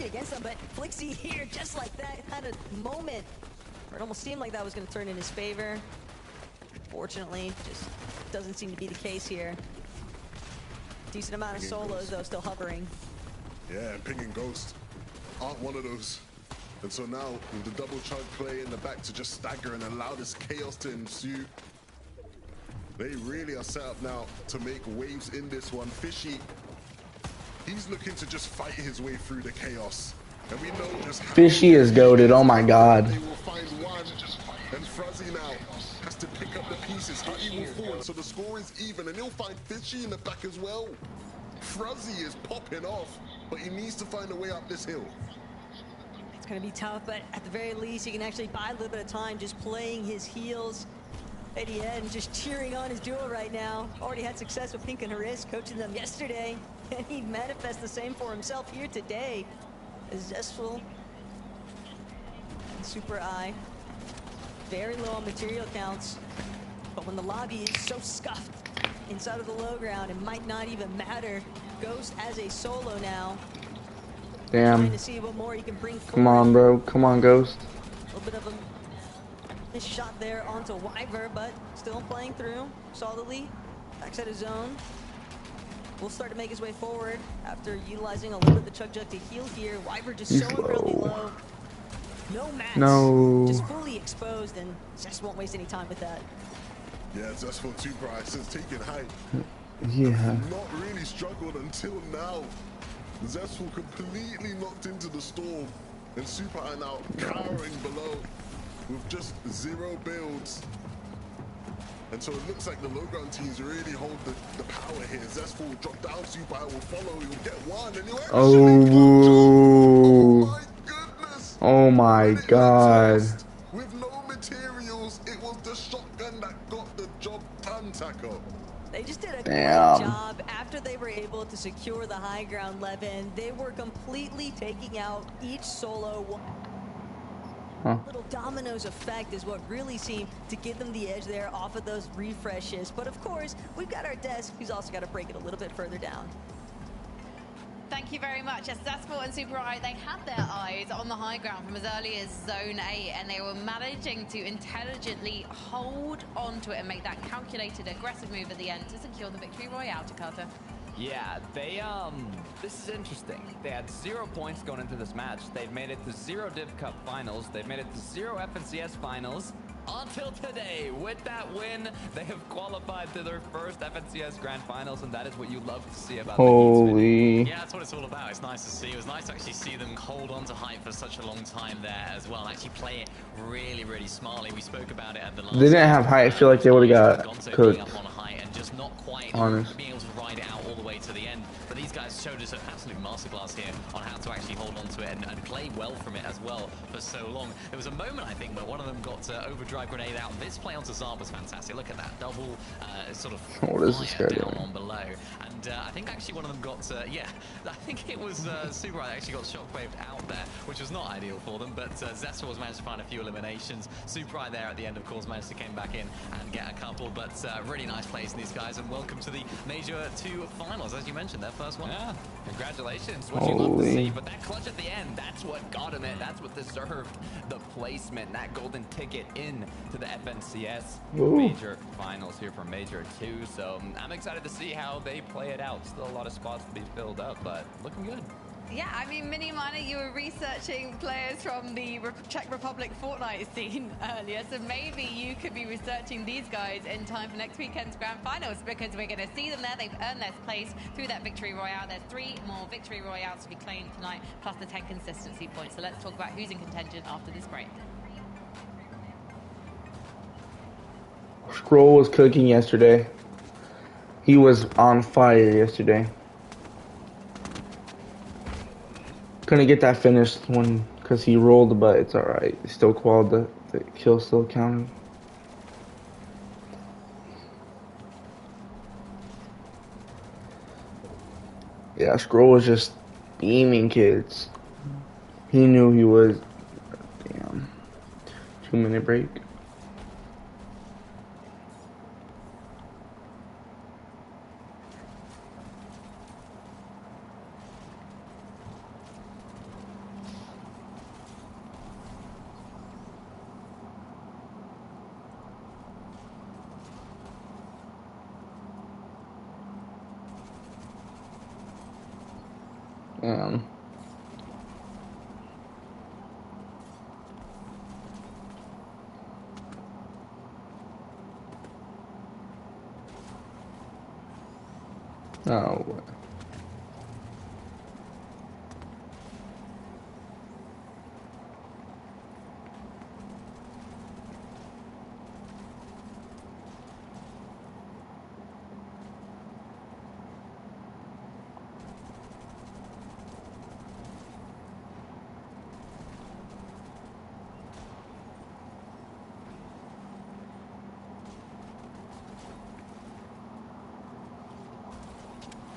working against them, but Flixie here, just like that, had a moment where it almost seemed like that was going to turn in his favor. Fortunately, just doesn't seem to be the case here. Decent amount of solos, though, still hovering. Yeah, and Ping and Ghost aren't one of those. And so now, with the double chug play in the back to just stagger and allow this chaos to ensue, they really are set up now to make waves in this one. Fishy, he's looking to just fight his way through the chaos. And we know just how Fishy is goated, oh my god. they will find one, and Fuzzy now has to pick up the pieces. Hutty will fall, so the score is even, and he'll find Fishy in the back as well. Fuzzy is popping off, but he needs to find a way up this hill. It's going to be tough, but at the very least, he can actually buy a little bit of time just playing his heels. Eddie Ed just cheering on his duo right now. Already had success with Pink and Haris, coaching them yesterday, and he'd manifest the same for himself here today. Zestful and Super Eye, very low on material counts, but when the lobby is so scuffed inside of the low ground, it might not even matter. Ghost as a solo now. Damn. Trying to see what more he can bring forward. Come on, bro. Come on, Ghost. A little bit of a missed shot there onto Wyver, but still playing through solidly. Backside his zone. Will start to make his way forward after utilizing a little bit of the Chug Jug to heal here. Wyver just so incredibly low. No mats. No. Just fully exposed, and Zest won't waste any time with that. Yeah, Zestful too, Bryce, since taking height. Yeah. Not really struggled until now. Zestful completely knocked into the storm, and Super Eye now cowering below with just 0 builds. And so it looks like the low ground teams really hold the power here. Zestful will drop down, Super Eye will follow, he'll get one, and he'll actually Oh, oh my goodness! oh my god. With no materials, it was the shotgun that got the job done, Taco. They just did a Damn. great job after they were able to secure the high ground, Levin. They were completely taking out each solo. Little dominoes effect is what really seemed to give them the edge there off of those refreshes. But of course, we've got our desk, who's also got to break it a little bit further down. Thank you very much. Yes, Zestful and Super Eye, they had their eyes on the high ground from as early as Zone 8, and they were managing to intelligently hold on to it and make that calculated, aggressive move at the end to secure the victory royale, Jakarta. Yeah, this is interesting. They had 0 points going into this match. They've made it to 0 Div Cup finals. They've made it to 0 FNCS finals. Until today, with that win, they have qualified to their first FNCS Grand Finals, and that is what you love to see about Holy. Yeah, that's what it's all about. It's nice to see. It was nice to actually see them hold on to hype for such a long time there as well, and actually play it really, really smartly. We spoke about it at the last. They didn't have height. I feel like they would have got cooked. Up on height and just not quite Honest. being able to ride it out all the way to the end. But these guys showed us an absolute masterclass here on how to actually hold on to it and play well from it as well for so long. There was a moment, I think, where one of them got overdrive grenade out. This play onto Zab was fantastic. Look at that double sort of what is this guy down doing? on below. And I think actually one of them got, yeah, I think it was Super that actually got shockwaved out there, which was not ideal for them. But Zestful was managed to find a few eliminations. Super there at the end, of course, managed to come back in and get a couple. But really nice plays in these guys, and welcome to the Major 2 finals. As you mentioned, their first one. Yeah, congratulations. What you love to see. But that clutch at the end, that's what got him it. That's what deserved the placement, that golden ticket in to the FNCS Major Finals here for Major 2. So I'm excited to see how they play it out. Still a lot of spots to be filled up, but looking good. Yeah, I mean, Mini Miner, you were researching players from the Czech Republic Fortnite scene earlier, so maybe you could be researching these guys in time for next weekend's Grand Finals, because we're going to see them there. They've earned their place through that Victory Royale. There's 3 more Victory Royales to be claimed tonight, plus the 10 consistency points. So let's talk about who's in contention after this break. Scroll was cooking yesterday. He was on fire yesterday. Couldn't get that finished one because he rolled, but it's alright. He still qualled the kill, still counted. Yeah, Scroll was just beaming kids. He knew he was. Damn. 2-minute break. Damn. Oh.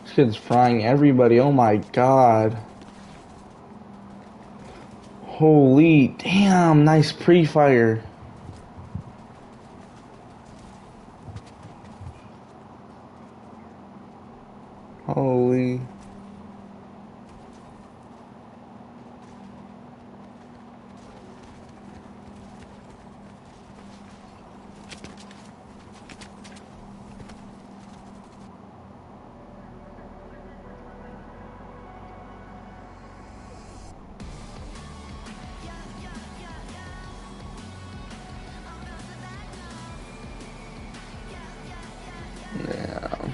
This kid's frying everybody. Oh my god. Holy damn, nice pre-fire. Holy. Yeah.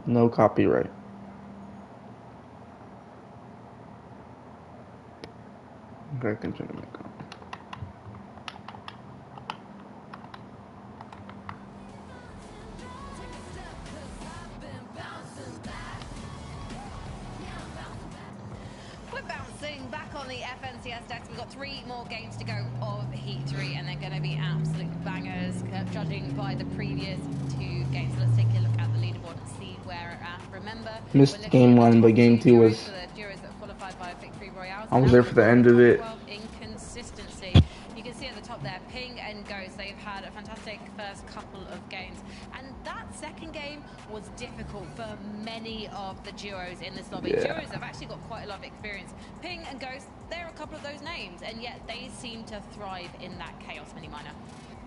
No copyright. Okay, continue. We're bouncing back on the FNCS decks. We've got 3 more games to go of Heat 3, and they're going to be absolute bangers, judging by the previous 2 games. So let's take a look at the leaderboard and see where we're at. Remember, Missed game 1, but game 2 was. for the duos that qualified by Victory Royale. I was there for the end of it. Inconsistency. You can see at the top there, Ping and Ghost. They've had a fantastic first couple of games, and that second game was difficult for many of the duos in this lobby. Yeah. Duos have actually got quite a lot of experience. Ping and Ghost, they're a couple of those names, and yet they seem to thrive in that chaos mini minor.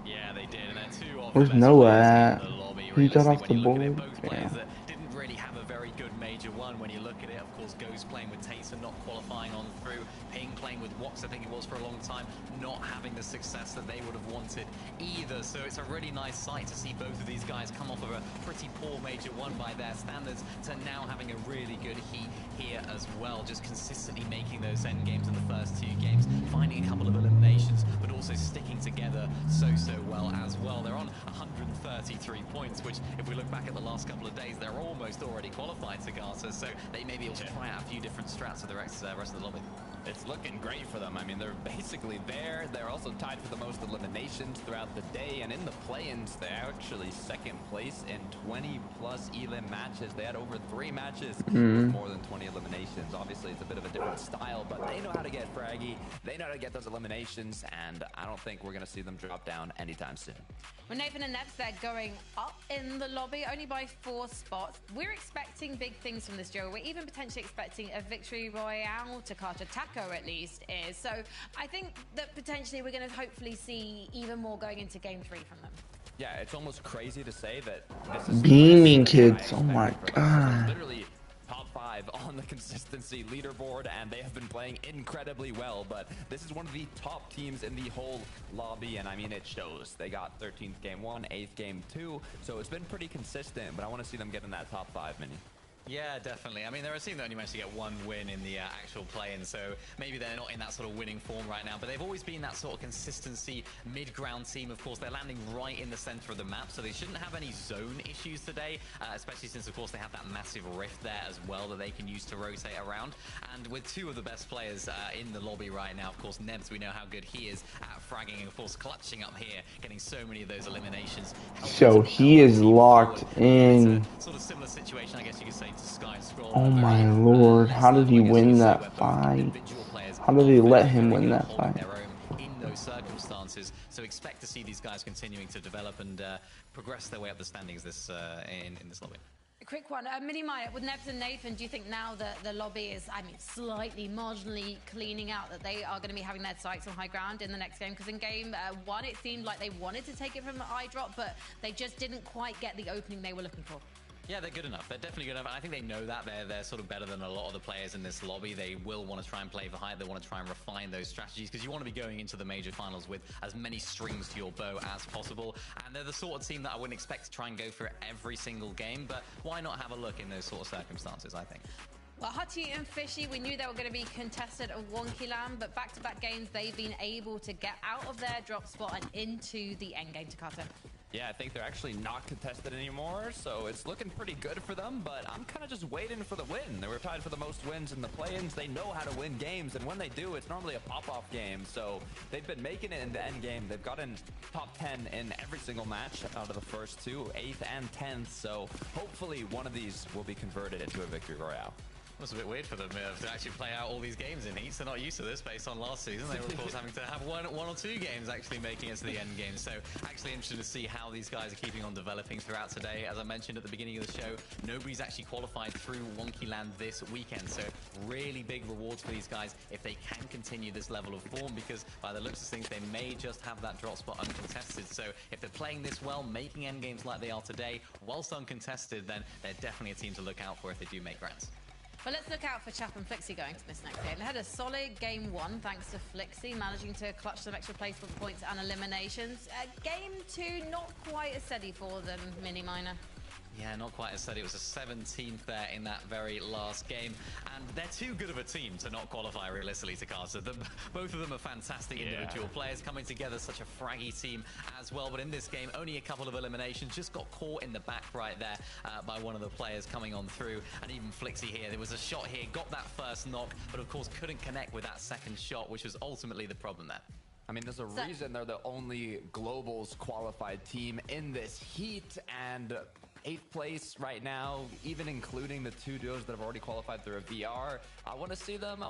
Yeah, they did, and they're 2 of Where's the best Noah players at? in the lobby. He got off Realistically, the when you look at board. it, both players Yeah. that didn't really have a very good major one. When you look at it, of course, Ghost playing with Taser, not qualifying on through. Ping playing with Wox, I think it was for a long time, not having the success that they would have wanted either. So it's a really nice sight to see both of these guys come off of a pretty poor major one by their standards to now having a really good heat here as well. Just consistently making those end games in the first 2 games, finding a couple of eliminations, but also sticking together so well as well. They're on 133 points, which if we look back at the last couple of days, they're almost already qualified to Garza, so they may be able to try out a few different strats for the rest of the lobby. It's looking great for them. I mean, they're basically there. They're also tied for the most eliminations throughout the day, and in the play-ins, they're actually second place in 20-plus elim matches. They had over 3 matches with more than 20 eliminations. Obviously, it's a bit of a different style, but they know how to get fraggy. They know how to get those eliminations, and I don't think we're going to see them drop down anytime soon. Well, Nathan and Nebs, they're going up in the lobby, only by 4 spots. We're expecting big things from this duo. We're even potentially expecting a victory royale to Carter. Taco, at least, is. So I think that potentially we're going to hopefully see even more going into game 3 from them. Yeah, it's almost crazy to say that this is Beaming kids. Oh my god. literally top 5 on the consistency leaderboard, and they have been playing incredibly well. But this is one of the top teams in the whole lobby, and I mean, it shows. They got 13th game 1, 8th game 2, so it's been pretty consistent. But I want to see them get in that top 5, Mini. Yeah, definitely. I mean, they're a team that only managed to get 1 win in the actual play-in, so maybe they're not in that sort of winning form right now, but they've always been that sort of consistency mid-ground team. Of course, they're landing right in the center of the map, so they shouldn't have any zone issues today, especially since, of course, they have that massive rift there as well that they can use to rotate around. And with 2 of the best players in the lobby right now, of course, Nebs, we know how good he is at fragging, and of course, clutching up here, getting so many of those eliminations. So he is locked in. Sort of similar situation, I guess you could say, to Sky Scroll. Oh my lord, how did he win that fight? How did they let him win that fight? In those circumstances, So expect to see these guys continuing to develop and progress their way up the standings this in this lobby. A quick one, Mini-Maya, with Nebs and Nathan, do you think now that the lobby is, I mean, slightly, marginally cleaning out, that they are going to be having their sights on high ground in the next game? Because in game one, it seemed like they wanted to take it from the eye drop, but they just didn't quite get the opening they were looking for. Yeah, they're good enough. They're definitely good enough. And I think they know that. They're sort of better than a lot of the players in this lobby. They will want to try and play for height. They want to try and refine those strategies because you want to be going into the major finals with as many strings to your bow as possible. And they're the sort of team that I wouldn't expect to try and go for every single game, but why not have a look in those sort of circumstances, I think. Well, Hutty and Fishy, we knew they were going to be contested at Wonky Land, but back-to-back games, they've been able to get out of their drop spot and into the endgame to Carter. Yeah, I think they're actually not contested anymore, so it's looking pretty good for them, but I'm kind of just waiting for the win. They were tied for the most wins in the play-ins. They know how to win games, and when they do, it's normally a pop-off game, so they've been making it in the end game. They've gotten top 10 in every single match out of the first two, 8th and 10th, so hopefully one of these will be converted into a victory royale. It was a bit weird for them to actually play out all these games in Heats. They're not used to this based on last season. They were, of course, having to have one or two games actually making it to the end game. So actually interested to see how these guys are keeping on developing throughout today. As I mentioned at the beginning of the show, nobody's actually qualified through Wonky Land this weekend. So really big rewards for these guys if they can continue this level of form, because by the looks of things, they may just have that drop spot uncontested. So if they're playing this well, making end games like they are today, whilst uncontested, then they're definitely a team to look out for if they do make rounds. But let's look out for Chap and Flixie going to this next game. They had a solid game one, thanks to Flixie, managing to clutch some extra placement points and eliminations. Game two, not quite as steady for them, Mini-Miner. Yeah, not quite as steady. It was a 17th there in that very last game. And they're too good of a team to not qualify realistically to Carter. Both of them are fantastic individual players coming together, such a fraggy team as well. But in this game, only a couple of eliminations, just got caught in the back right there by one of the players coming on through. And even Flixie here, there was a shot here, got that first knock, but of course couldn't connect with that second shot, which was ultimately the problem there. I mean, there's a reason they're the only Globals qualified team in this heat, and 8th place right now, even including the two duos that have already qualified through a VR. I want to see them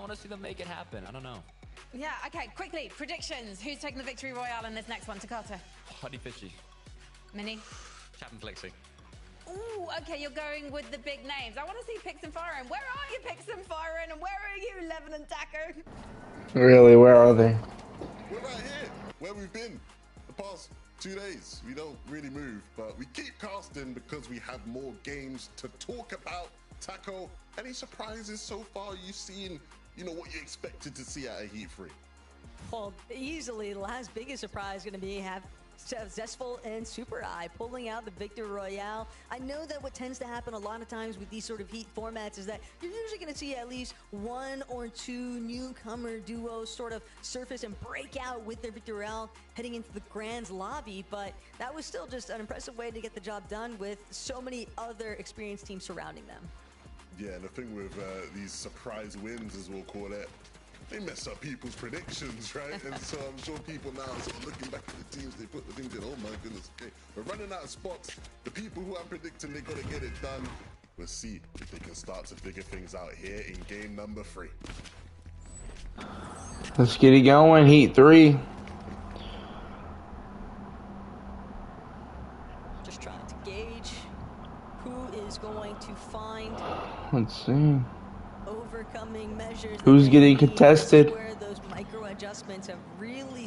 make it happen. I don't know. Yeah, okay, quickly, predictions. Who's taking the victory royale in this next one? Takata? Huddy Fishy. Mini? Chap and Flixie. Ooh, okay, you're going with the big names. I want to see Pix and Firen. Where are you, Pix and Firen? And where are you, Levin and Tacker? Really, where are they? We're right here, where we've been the past 2 days. We don't really move, but we keep casting because we have more games to talk about. Taco, any surprises so far you've seen? You know, what you expected to see out of Heat 3? Well, easily the last biggest surprise going to be have Zestful and Super Eye pulling out the Victory Royale. I know that what tends to happen a lot of times with these sort of Heat formats is that you're usually going to see at least one or two newcomer duos sort of surface and break out with their Victory Royale heading into the Grand's lobby, but that was still just an impressive way to get the job done with so many other experienced teams surrounding them. Yeah, and the thing with these surprise wins, as we'll call it, they mess up people's predictions, right? And so I'm sure people now are sort of looking back at the teams they put, thinking, oh my goodness, okay, we're running out of spots. The people who I'm predicting they're gonna get it done. We'll see if they can start to figure things out here in game number 3. Let's get it going, Heat 3. Just trying to gauge who is going to find Let's see. overcoming measures. Who's getting contested? Where those micro adjustments have really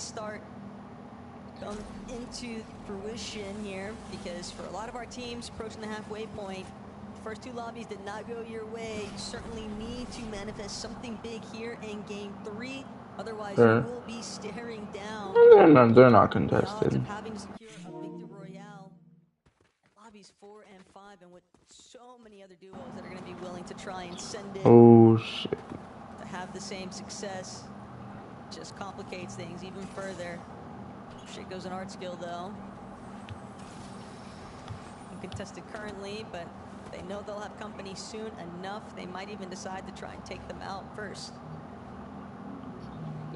come into fruition here, because for a lot of our teams approaching the halfway point, the first two lobbies did not go your way. You certainly need to manifest something big here in game 3. Otherwise, you will be staring down. They're not the odds contested. of having to secure a Victor Royale at lobbies 4 and 5, and with so many other duos that are going to be willing to try and send it Oh shit. to have the same success, just complicates things even further. Shit goes an art skill though. Uncontested currently, but they know they'll have company soon enough. They might even decide to try and take them out first.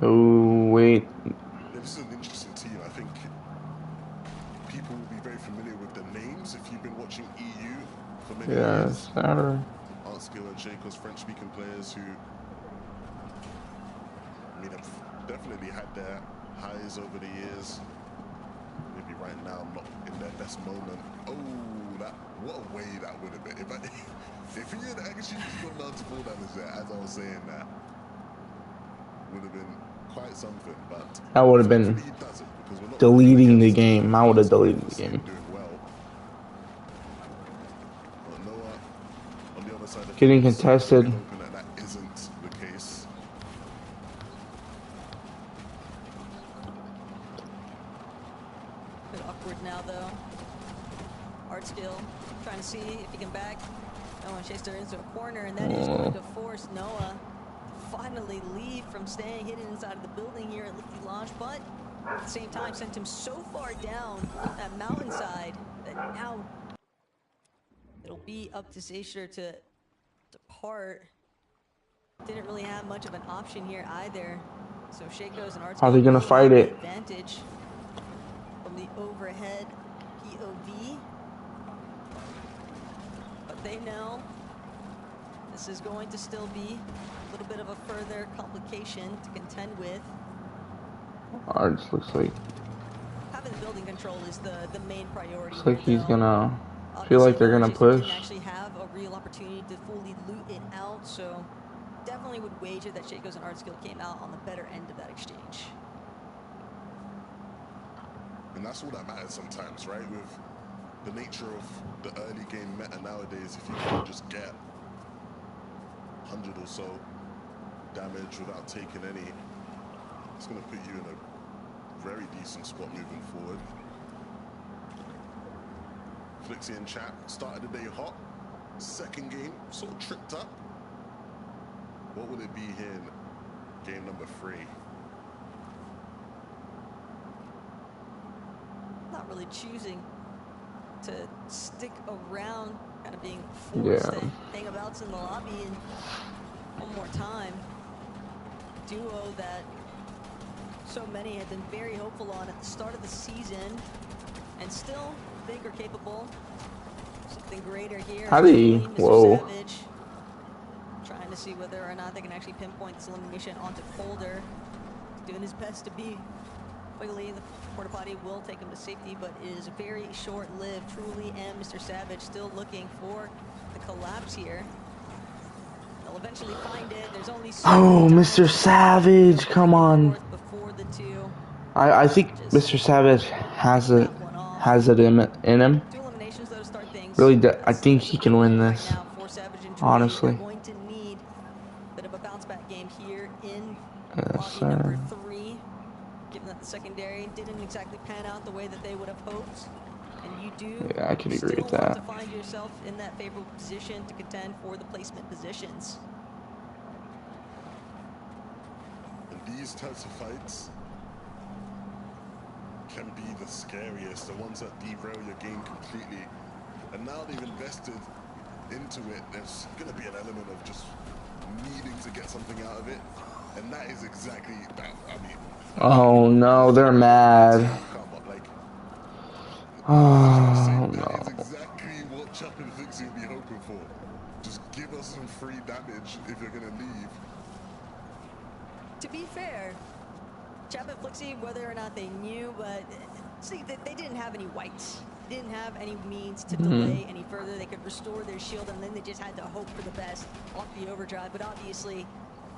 Oh wait. Yeah, this is an interesting team. I think people will be very familiar with the names if you've been watching EU for many years. Yes, Saturday. Art Skill and Jayco's French-speaking players who, I mean, have definitely had their highs over the years. right now not in their best moment. Oh, what a way that would have been. If he had actually just gone down to fall damage there, as I was saying that, would have been quite something. But That would have been thankfully he doesn't, because we're not deleting the against game. I would have deleted the Slim game. doing well. But Noah on the other side of Getting things, contested. we're hoping that isn't the case. Bit awkward now though. Art skill, trying to see if he can back. Noah chased her into a corner, and that is going to force Noah to finally leave from staying hidden inside of the building here at Lifty Launch, but at the same time sent him so far down that mountainside that now it'll be up to Zaysher to depart. Didn't really have much of an option here either. So Shaco's and Arts Are they gonna really fight have the it? advantage from the overhead POV. But they know this is going to still be a little bit of a further complication to contend with. Arts looks like Having the building control is the main priority. looks like here, he's though. gonna feel Obviously, like they're Noah gonna Jason push. didn't actually have a real opportunity to fully loot it out, so definitely would wager that Shaco's and Art skill came out on the better end of that exchange. And that's all that matters sometimes, right? With the nature of the early game meta nowadays, if you can just get 100 or so damage without taking any, it's going to put you in a very decent spot moving forward. Flixie in chat, started the day hot. Second game, sort of tripped up. What would it be here in game number 3? Not really choosing to stick around, kind of being forced to hang about in the lobby. And one more time, duo that so many had been very hopeful on at the start of the season, and still think are capable of something greater here. How did he? Mr. Whoa. Savage trying to see whether or not they can actually pinpoint this elimination onto Colder. Doing his best to be quickly. The porta potty will take him to safety, but it is very short-lived. Truly, and Mr. Savage still looking for the collapse here. They'll eventually find it. There's only so Oh, many Mr. times Savage, come on. before the two. I think Mr. Savage has it in him. Two eliminations though to start things. Really, I think he can win Right this. now for Savage and Truly, Honestly. they're going to need a bit of a bounce back game here in Yes, lobby number sir. 3. Given that the secondary didn't exactly pan out the way that they would have hoped. And you do Yeah, I could agree still with want that. to find yourself in that favorable position to contend for the placement positions. And these types of fights can be the scariest, the ones that derail your game completely. And now they've invested into it, there's going to be an element of just needing to get something out of it. And that is exactly that. I mean, Oh no, they're mad. come on, like, Oh that is no. exactly what Chap and Flixie will be hoping for. Just give us some free damage if you're going to leave. To be fair, Chap and Flixie, whether or not they knew, but see, they didn't have any whites. Didn't have any means to delay any further. They could restore their shield, and then they just had to hope for the best off the overdrive. But obviously,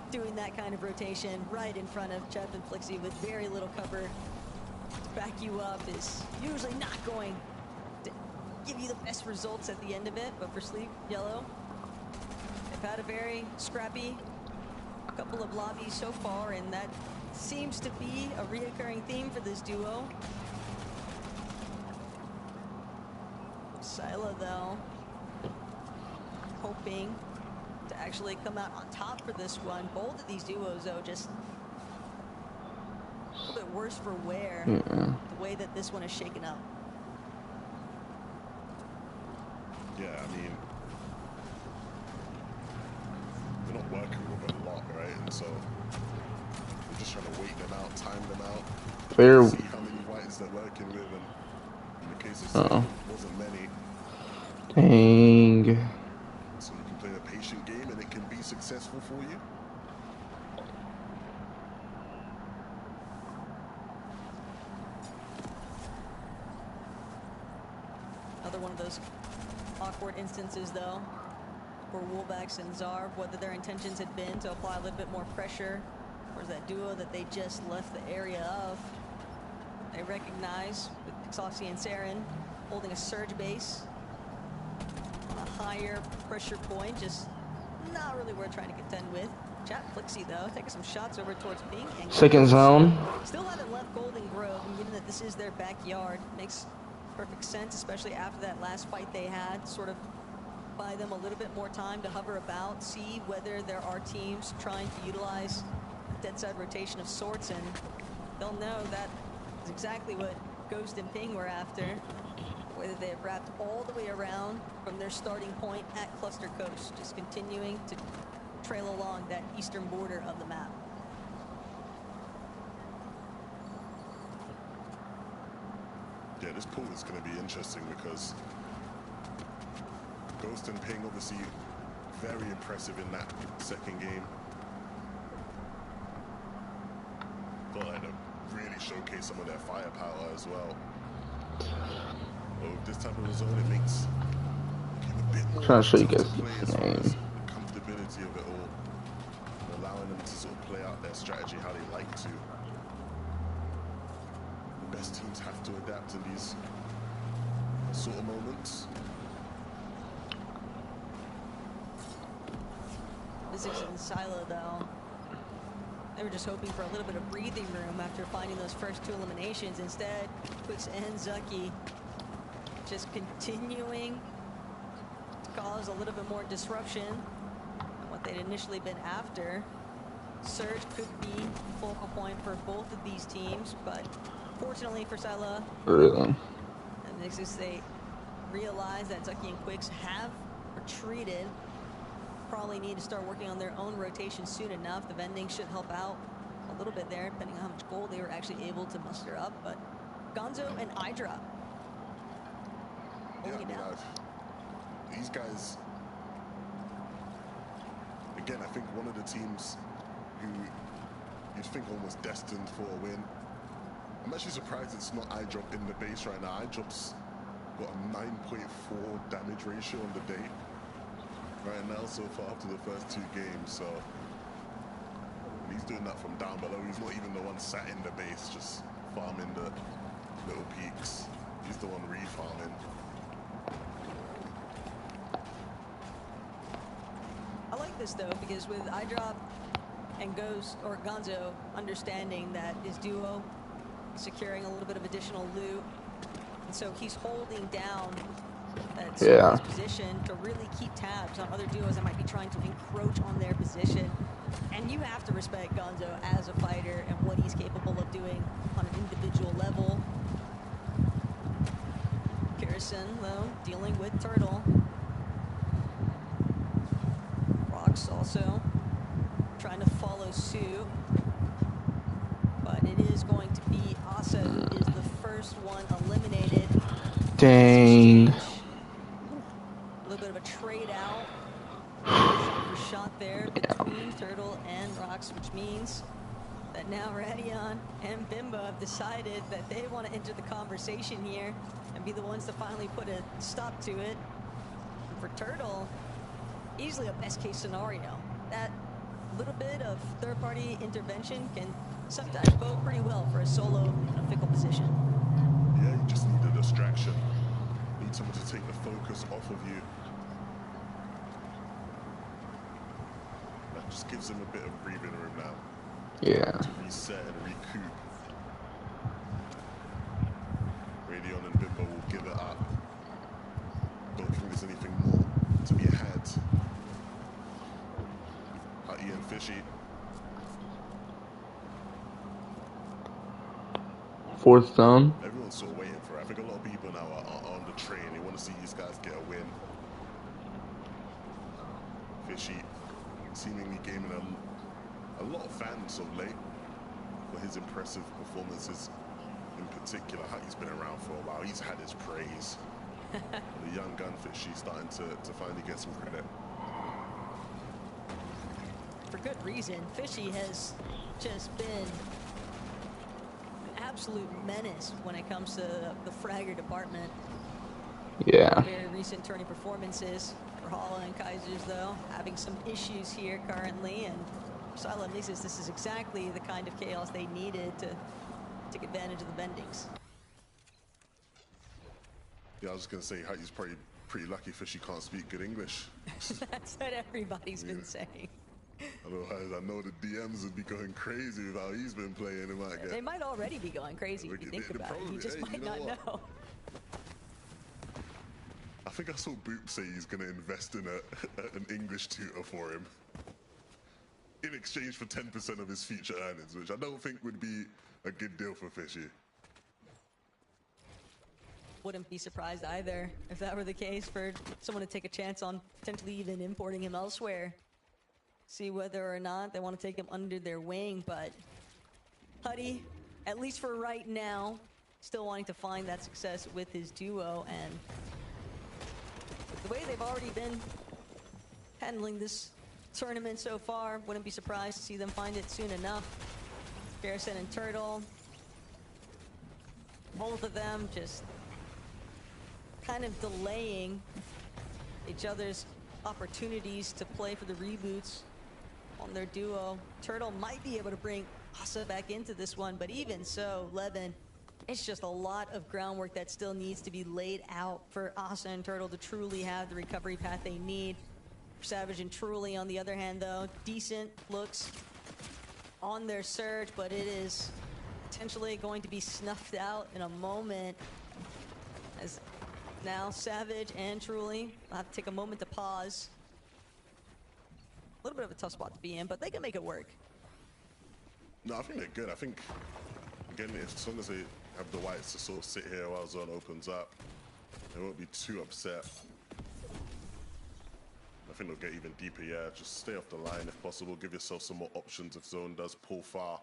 doing that kind of rotation right in front of Chap and Flixie with very little cover to back you up is usually not going to give you the best results at the end of it. But for Sleep Yellow, they've had a very scrappy couple of lobbies so far, and that seems to be a reoccurring theme for this duo. Sila, though, hoping to actually come out on top for this one. Both of these duos, though, just a little bit worse for wear, the way that this one is shaken up. Yeah, I mean, we're not working with a lot, right? And so we're just trying to wait them out, time them out, Fair. see how many whites they're working with, and in the case of Steve, wasn't many. Dang. So you can play a patient game and it can be successful for you. one of those awkward instances, though, for Wolvax and Zarv, whether their intentions had been to apply a little bit more pressure towards that duo that they just left the area of. They recognize with Pixoxy and Saren holding a surge base on a higher pressure point, just not really worth trying to contend with. Chat Flixie, though, taking some shots over towards Pink. And Second zone. still haven't left Golden Grove, and given that this is their backyard, makes perfect sense, especially after that last fight they had. Sort of buy them a little bit more time to hover about, see whether there are teams trying to utilize a dead side rotation of sorts, and they'll know that is exactly what Ghost and Ping were after. Whether they have wrapped all the way around from their starting point at Cluster Coast, just continuing to trail along that eastern border of the map. Yeah, this pool is going to be interesting because Ghost and Ping obviously very impressive in that second game. Thought I'd really showcase some of their firepower as well. But with this type of zone, it makes a bit more Trying to show you guys to play as the far as name. the comfortability of it all, and allowing them to sort of play out their strategy how they like to. The best teams have to adapt in these sort of moments. Physics and Silo, though, they were just hoping for a little bit of breathing room after finding those first two eliminations. Instead, Quicks and Zucky just continuing to cause a little bit more disruption than what they'd initially been after. Surge could be the focal point for both of these teams, but fortunately for Silo, Really? and Nixus, they realize that Zucky and Quicks have retreated. Probably need to start working on their own rotation soon enough. The vending should help out a little bit there, depending on how much gold they were actually able to muster up. But Gonzo and Idra Yeah, holding it down. these guys, again, I think one of the teams who you'd think almost destined for a win. I'm actually surprised it's not iDrop in the base right now. iDrop's got a 9.4 damage ratio on the day right now so far after the first two games, so and he's doing that from down below. He's not even the one sat in the base just farming the little peaks. He's the one re-farming. I like this though, because with iDrop and Ghost or Gonzo understanding that his duo is securing a little bit of additional loot, and so he's holding down that position to really keep tabs on other duos that might be trying to encroach on their position. And you have to respect Gonzo as a fighter and what he's capable of doing on an individual level. Kirsten, though, dealing with Turtle. Rox also trying to follow suit. But it is going to be Asa who is the first one eliminated. Dang. A little bit of a trade out. Shot for shot there between Turtle and Rox, which means that now Radion and Bimbo have decided that they want to enter the conversation here and be the ones to finally put a stop to it. And for Turtle, easily a best case scenario. That little bit of third-party intervention can sometimes bode pretty well for a solo in a fickle position. Yeah, you just need a distraction. Need someone to take the focus off of you. That just gives him a bit of breathing room now. Yeah. To reset and recoup. Radion and Bimbo will give it up. Don't think there's anything more to be had. Hutty and Fishy. Fourth zone. Everyone's sort of waiting for it. I think a lot of people now are on the train. They want to see these guys get a win. Fishy seemingly gaining a lot of fans of late for his impressive performances in particular. He's been around for a while. He's had his praise. The young gun Fishy starting to finally get some credit. For good reason. Fishy has just been an absolute menace when it comes to the fragger department. Yeah. Very recent turning performances for Hala and Kaisers, though, having some issues here currently. And for Silent Mixes, this is exactly the kind of chaos they needed to take advantage of the bendings. Yeah, I was just gonna say, he's probably pretty lucky Fishy can't speak good English. That's what everybody's been saying. Otherwise, I know the DMs would be going crazy with how he's been playing. They might already be going crazy if you think about it. He just might not know. I think I saw Boop say he's going to invest in an English tutor for him in exchange for 10% of his future earnings, which I don't think would be a good deal for Fishy. Wouldn't be surprised either if that were the case, for someone to take a chance on potentially even importing him elsewhere. See whether or not they want to take him under their wing, but Huddy, at least for right now, still wanting to find that success with his duo, and the way they've already been handling this tournament so far, wouldn't be surprised to see them find it soon enough. Garrison and Turtle, both of them just kind of delaying each other's opportunities to play for the reboots on their duo. Turtle might be able to bring Asa back into this one, but even so, Levin, it's just a lot of groundwork that still needs to be laid out for Asa and Turtle to truly have the recovery path they need. Savage and Truly, on the other hand, though, decent looks on their surge, but it is potentially going to be snuffed out in a moment, as now Savage and Truly will have to take a moment to pause. A little bit of a tough spot to be in, but they can make it work. No, I think they're good. I think, again, as long as they have the whites to sort of sit here while zone opens up, they won't be too upset. I think they'll get even deeper, yeah. Just stay off the line if possible. Give yourself some more options if zone does pull far.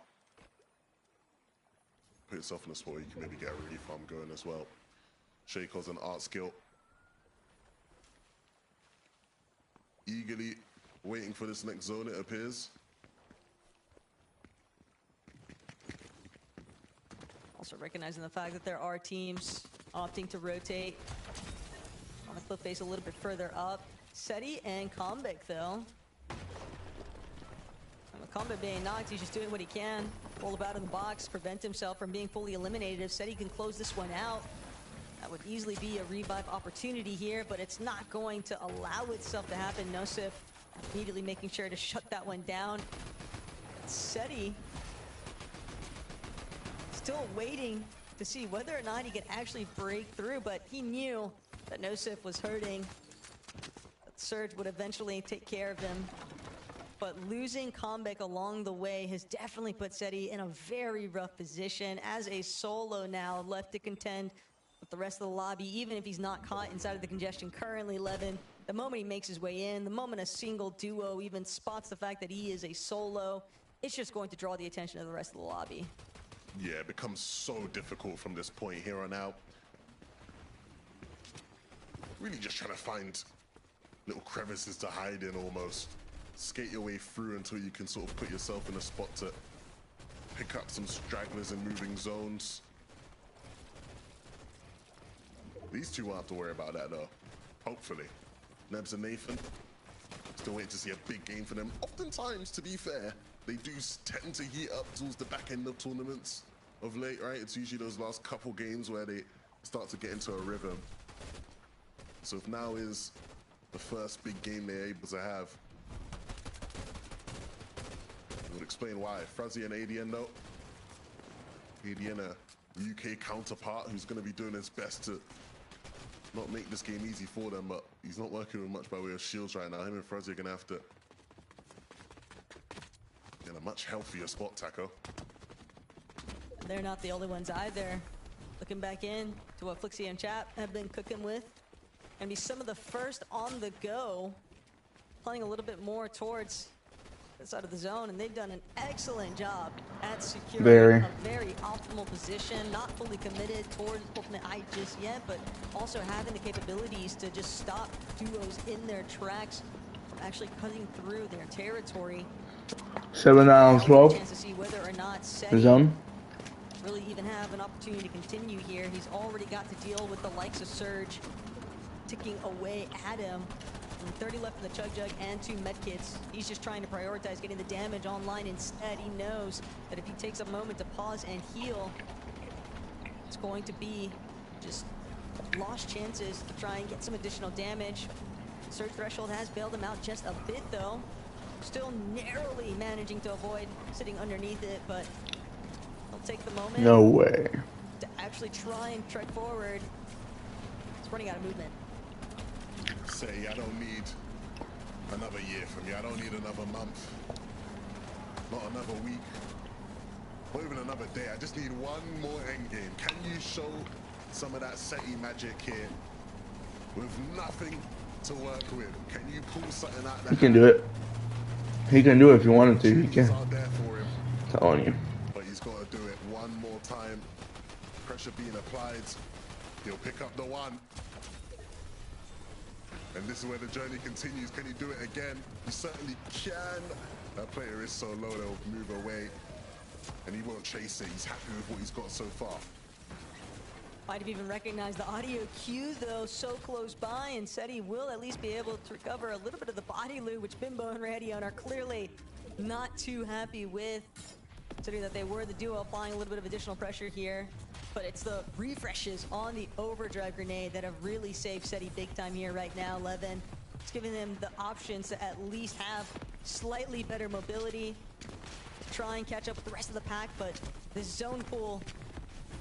Put yourself in a spot where you can maybe get a relief farm going as well. Shaco's an art skill. Eagerly waiting for this next zone, it appears. Also recognizing the fact that there are teams opting to rotate on the cliff face a little bit further up. Seti and Kombik, though. And with Kombik being knocked, he's just doing what he can. Roll about in the box, prevent himself from being fully eliminated. If Seti can close this one out, that would easily be a revive opportunity here, but it's not going to allow itself to happen. Nosif immediately making sure to shut that one down. Seti still waiting to see whether or not he can actually break through, but he knew that Nosif was hurting. That Surge would eventually take care of him. But losing Kombik along the way has definitely put Seti in a very rough position as a solo now, left to contend with the rest of the lobby, even if he's not caught inside of the congestion currently. Levin, the moment he makes his way in, the moment a single duo even spots the fact that he is a solo, it's just going to draw the attention of the rest of the lobby. Yeah, it becomes so difficult from this point here on out. Really just trying to find little crevices to hide in almost. Skate your way through until you can sort of put yourself in a spot to pick up some stragglers in moving zones. These two won't have to worry about that though, hopefully. Nebs and Nathan, still waiting to see a big game for them. Oftentimes, to be fair, they do tend to heat up towards the back end of tournaments of late, right? It's usually those last couple games where they start to get into a rhythm. So if now is the first big game they're able to have, it would explain why. Frazzy and ADN though. ADN, a UK counterpart who's going to be doing his best to not make this game easy for them, but he's not working with much by way of shields right now. Him and Frazzy are going to have to get a much healthier spot, Taco. They're not the only ones either. Looking back in to what Flixie and Chap have been cooking with. And be some of the first on the go, playing a little bit more towards the side of the zone, and they've done an excellent job at securing a very optimal position, not fully committed towards ultimate height just yet, but also having the capabilities to just stop duos in their tracks from actually cutting through their territory. 7 down, 12. Chance to see whether or not Seti Zone. really even have an opportunity to continue here. He's already got to deal with the likes of Surge ticking away at him. And 30 left in the Chug Jug and 2 medkits. He's just trying to prioritize getting the damage online instead. He knows that if he takes a moment to pause and heal, it's going to be just lost chances to try and get some additional damage. Surge Threshold has bailed him out just a bit though. Still narrowly managing to avoid sitting underneath it, but he'll take the moment. No way. To actually try and trek forward. It's running out of movement. Say, I don't need another year from you. I don't need another month. Not another week. Not even another day. I just need one more endgame. Can you show some of that SETI magic here with nothing to work with? Can you pull something out that? He can do it. He can do it if you wanted to. He can. Out there for him. Telling you. But he's got to do it one more time. Pressure being applied. He'll pick up the one. And this is where the journey continues. Can he do it again? He certainly can. That player is so low, they'll move away. And he won't chase it. He's happy with what he's got so far. Might have even recognized the audio cue, though, so close by, and said he will at least be able to recover a little bit of the body loot, which Bimbo and Radion are clearly not too happy with, considering that they were the duo applying a little bit of additional pressure here. But it's the refreshes on the overdrive grenade that have really saved SETI big time here right now. Levin, it's giving them the options to at least have slightly better mobility to try and catch up with the rest of the pack, but the zone pool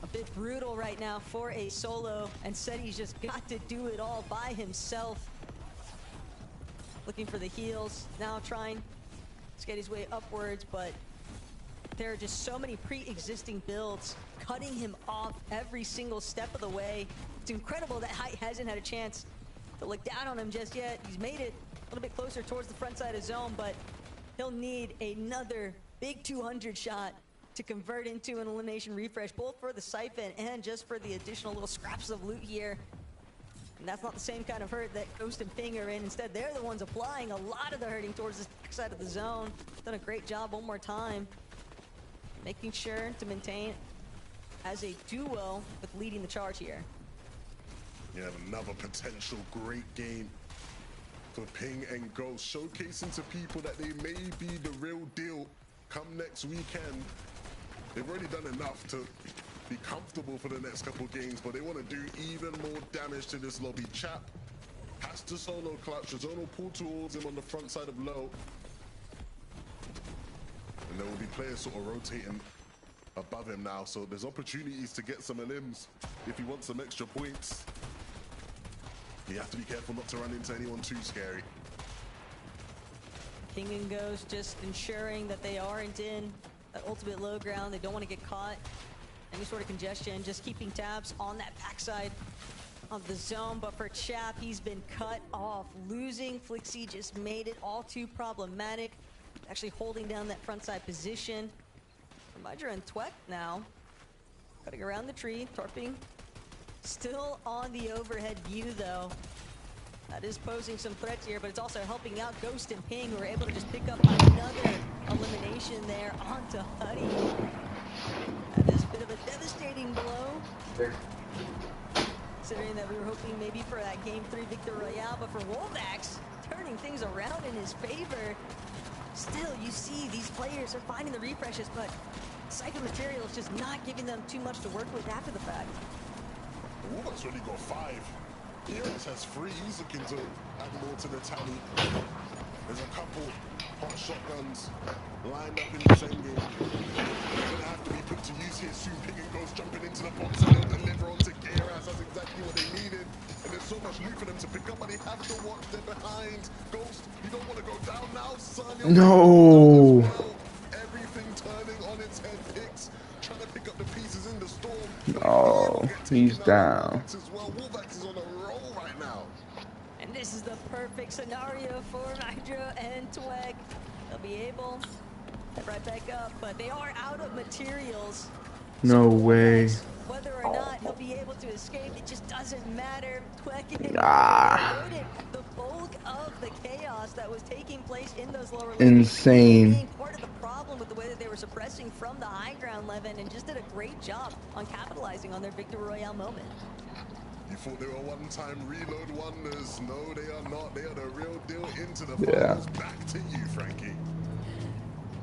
a bit brutal right now for a solo, and SETI's just got to do it all by himself. Looking for the heals, now trying to get his way upwards, but there are just so many pre-existing builds cutting him off every single step of the way. It's incredible that Height hasn't had a chance to look down on him just yet. He's made it a little bit closer towards the front side of zone, but he'll need another big 200 shot to convert into an elimination refresh, both for the siphon and just for the additional little scraps of loot here. And that's not the same kind of hurt that Ghost and Ping are in. Instead, they're the ones applying a lot of the hurting towards the backside of the zone. Done a great job one more time, making sure to maintain as a duo with leading the charge here. You have another potential great game for Ping and Ghost, showcasing to people that they may be the real deal come next weekend. They've already done enough to be comfortable for the next couple games, but they want to do even more damage to this lobby. Chap has to solo clutch. The zone will pull towards him on the front side of low. And there will be players sort of rotating above him now, so there's opportunities to get some elims if he wants some extra points. You have to be careful not to run into anyone too scary. King and Ghost just ensuring that they aren't in that ultimate low ground. They don't want to get caught any sort of congestion, just keeping tabs on that backside of the zone. But for Chap, he's been cut off. Losing Flixie just made it all too problematic. Actually holding down that front side position. Major and Twek now cutting around the tree, torping. Still on the overhead view though. That is posing some threats here, but it's also helping out Ghost and Ping, who are able to just pick up another elimination there onto Huddy. That is a bit of a devastating blow. Considering that we were hoping maybe for that Game 3 Victor Royale, but for Wolvax, turning things around in his favor. Still, you see these players are finding the refreshes, but Psycho Material is just not giving them too much to work with after the fact. Wolvax already got 5. ERS has 3. He's looking to add more to the tally. There's a couple hot shotguns lined up in this endgame. They're gonna have to be put to use here soon. Ping and Ghost jumping into the box and they'll deliver onto KRS. That's exactly what they needed. And there's so much loot for them to pick up, but they have to watch their behind. Ghost, you don't want to go down now, son. No. Everything turning on its head. Picks trying to pick up the pieces in the storm. Oh, he's down. As well. Wolvax is on a roll right now. And this is the perfect scenario for Nitro and Tweg. They'll be able to right back up, but they are out of materials. No way. Whether or not he'll be able to escape, it just doesn't matter. Tweg avoided the bulk of the chaos that was taking place in those lower lanes. Insane. Being part of the problem with the way that they were suppressing from the high ground, Levin, and just did a great job on capitalizing on their Victor Royale moment. You You thought they were one-time reload wonders. No, they are not. They are the real deal. Into the Yeah. finals. Back to you, Frankie.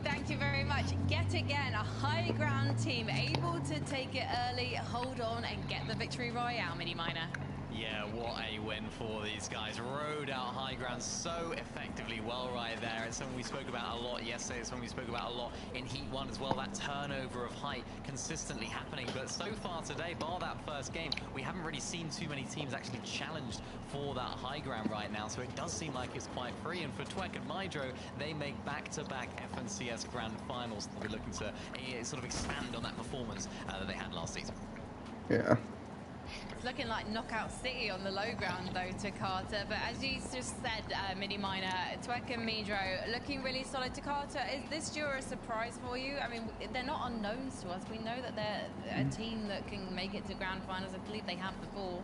Thank you very much. Yet again, a high ground team able to take it early, hold on, and get the victory royale, Mini Miner. Yeah, what a win for these guys. Rode out high ground so effectively well right there. It's something we spoke about a lot yesterday. It's something we spoke about a lot in Heat 1 as well. That turnover of height consistently happening. But so far today, bar that first game, we haven't really seen too many teams actually challenged for that high ground right now. So it does seem like it's quite free. And for Twek and Mydro, they make back-to-back FNCS Grand Finals. They'll be looking to sort of expand on that performance that they had last season. Yeah. It's looking like Knockout City on the low ground, though, to Carter. But as you just said, Mini Miner, Twek and Midro looking really solid to Carter. Is this duo a surprise for you? I mean, they're not unknowns to us. We know that they're a team that can make it to grand finals. I believe they have before.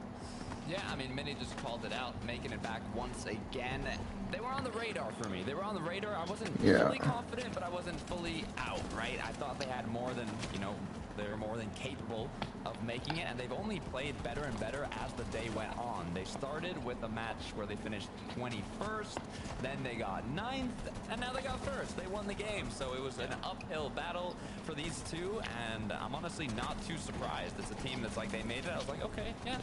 Yeah, I mean, Minnie just called it out, making it back once again. They were on the radar for me. They were on the radar. I wasn't fully confident, but I wasn't fully out, right? I thought they had more than, you know, they were more than capable of making it, and they've only played better and better as the day went on. They started with a match where they finished 21st, then they got 9th, and now they got 1st. They won the game, so it was an uphill battle for these two, and I'm honestly not too surprised. It's a team that's like, they made it. I was like, okay, yeah.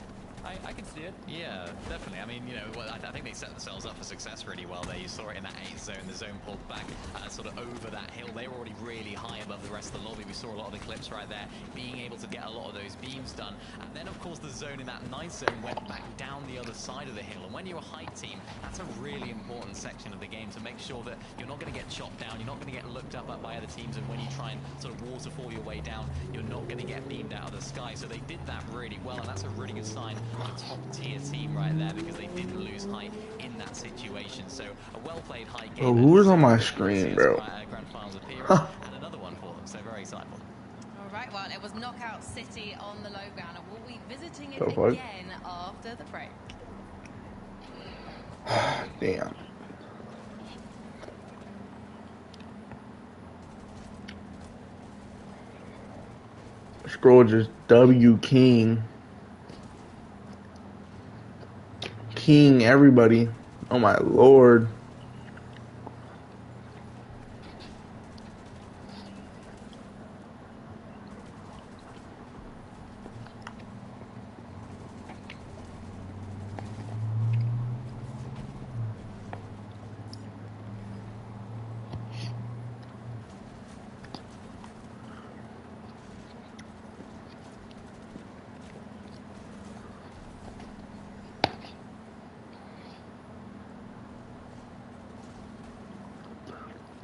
I can see it. Yeah, definitely. I mean, you know, well, I think they set themselves up for success really well there. You saw it in that 8th zone. The zone pulled back sort of over that hill. They were already really high above the rest of the lobby. We saw a lot of the clips right there, being able to get a lot of those beams done. And then, of course, the zone in that 9th zone went back down the other side of the hill. And when you're a high team, that's a really important section of the game to make sure that you're not going to get chopped down. You're not going to get looked up at by other teams. And when you try and sort of waterfall your way down, you're not going to get beamed out of the sky. So they did that really well. And that's a really good sign of a top-tier team right there, because they didn't lose height in that situation. So a well-played high game. Oh, who was on my screen, bro? Grand finals appearance, and another one for them. So very exciting. All right, well, it was Knockout City on the low ground, and we'll be visiting it Oh, again after the break. Damn. Scroll just W King. King everybody. Oh my lord.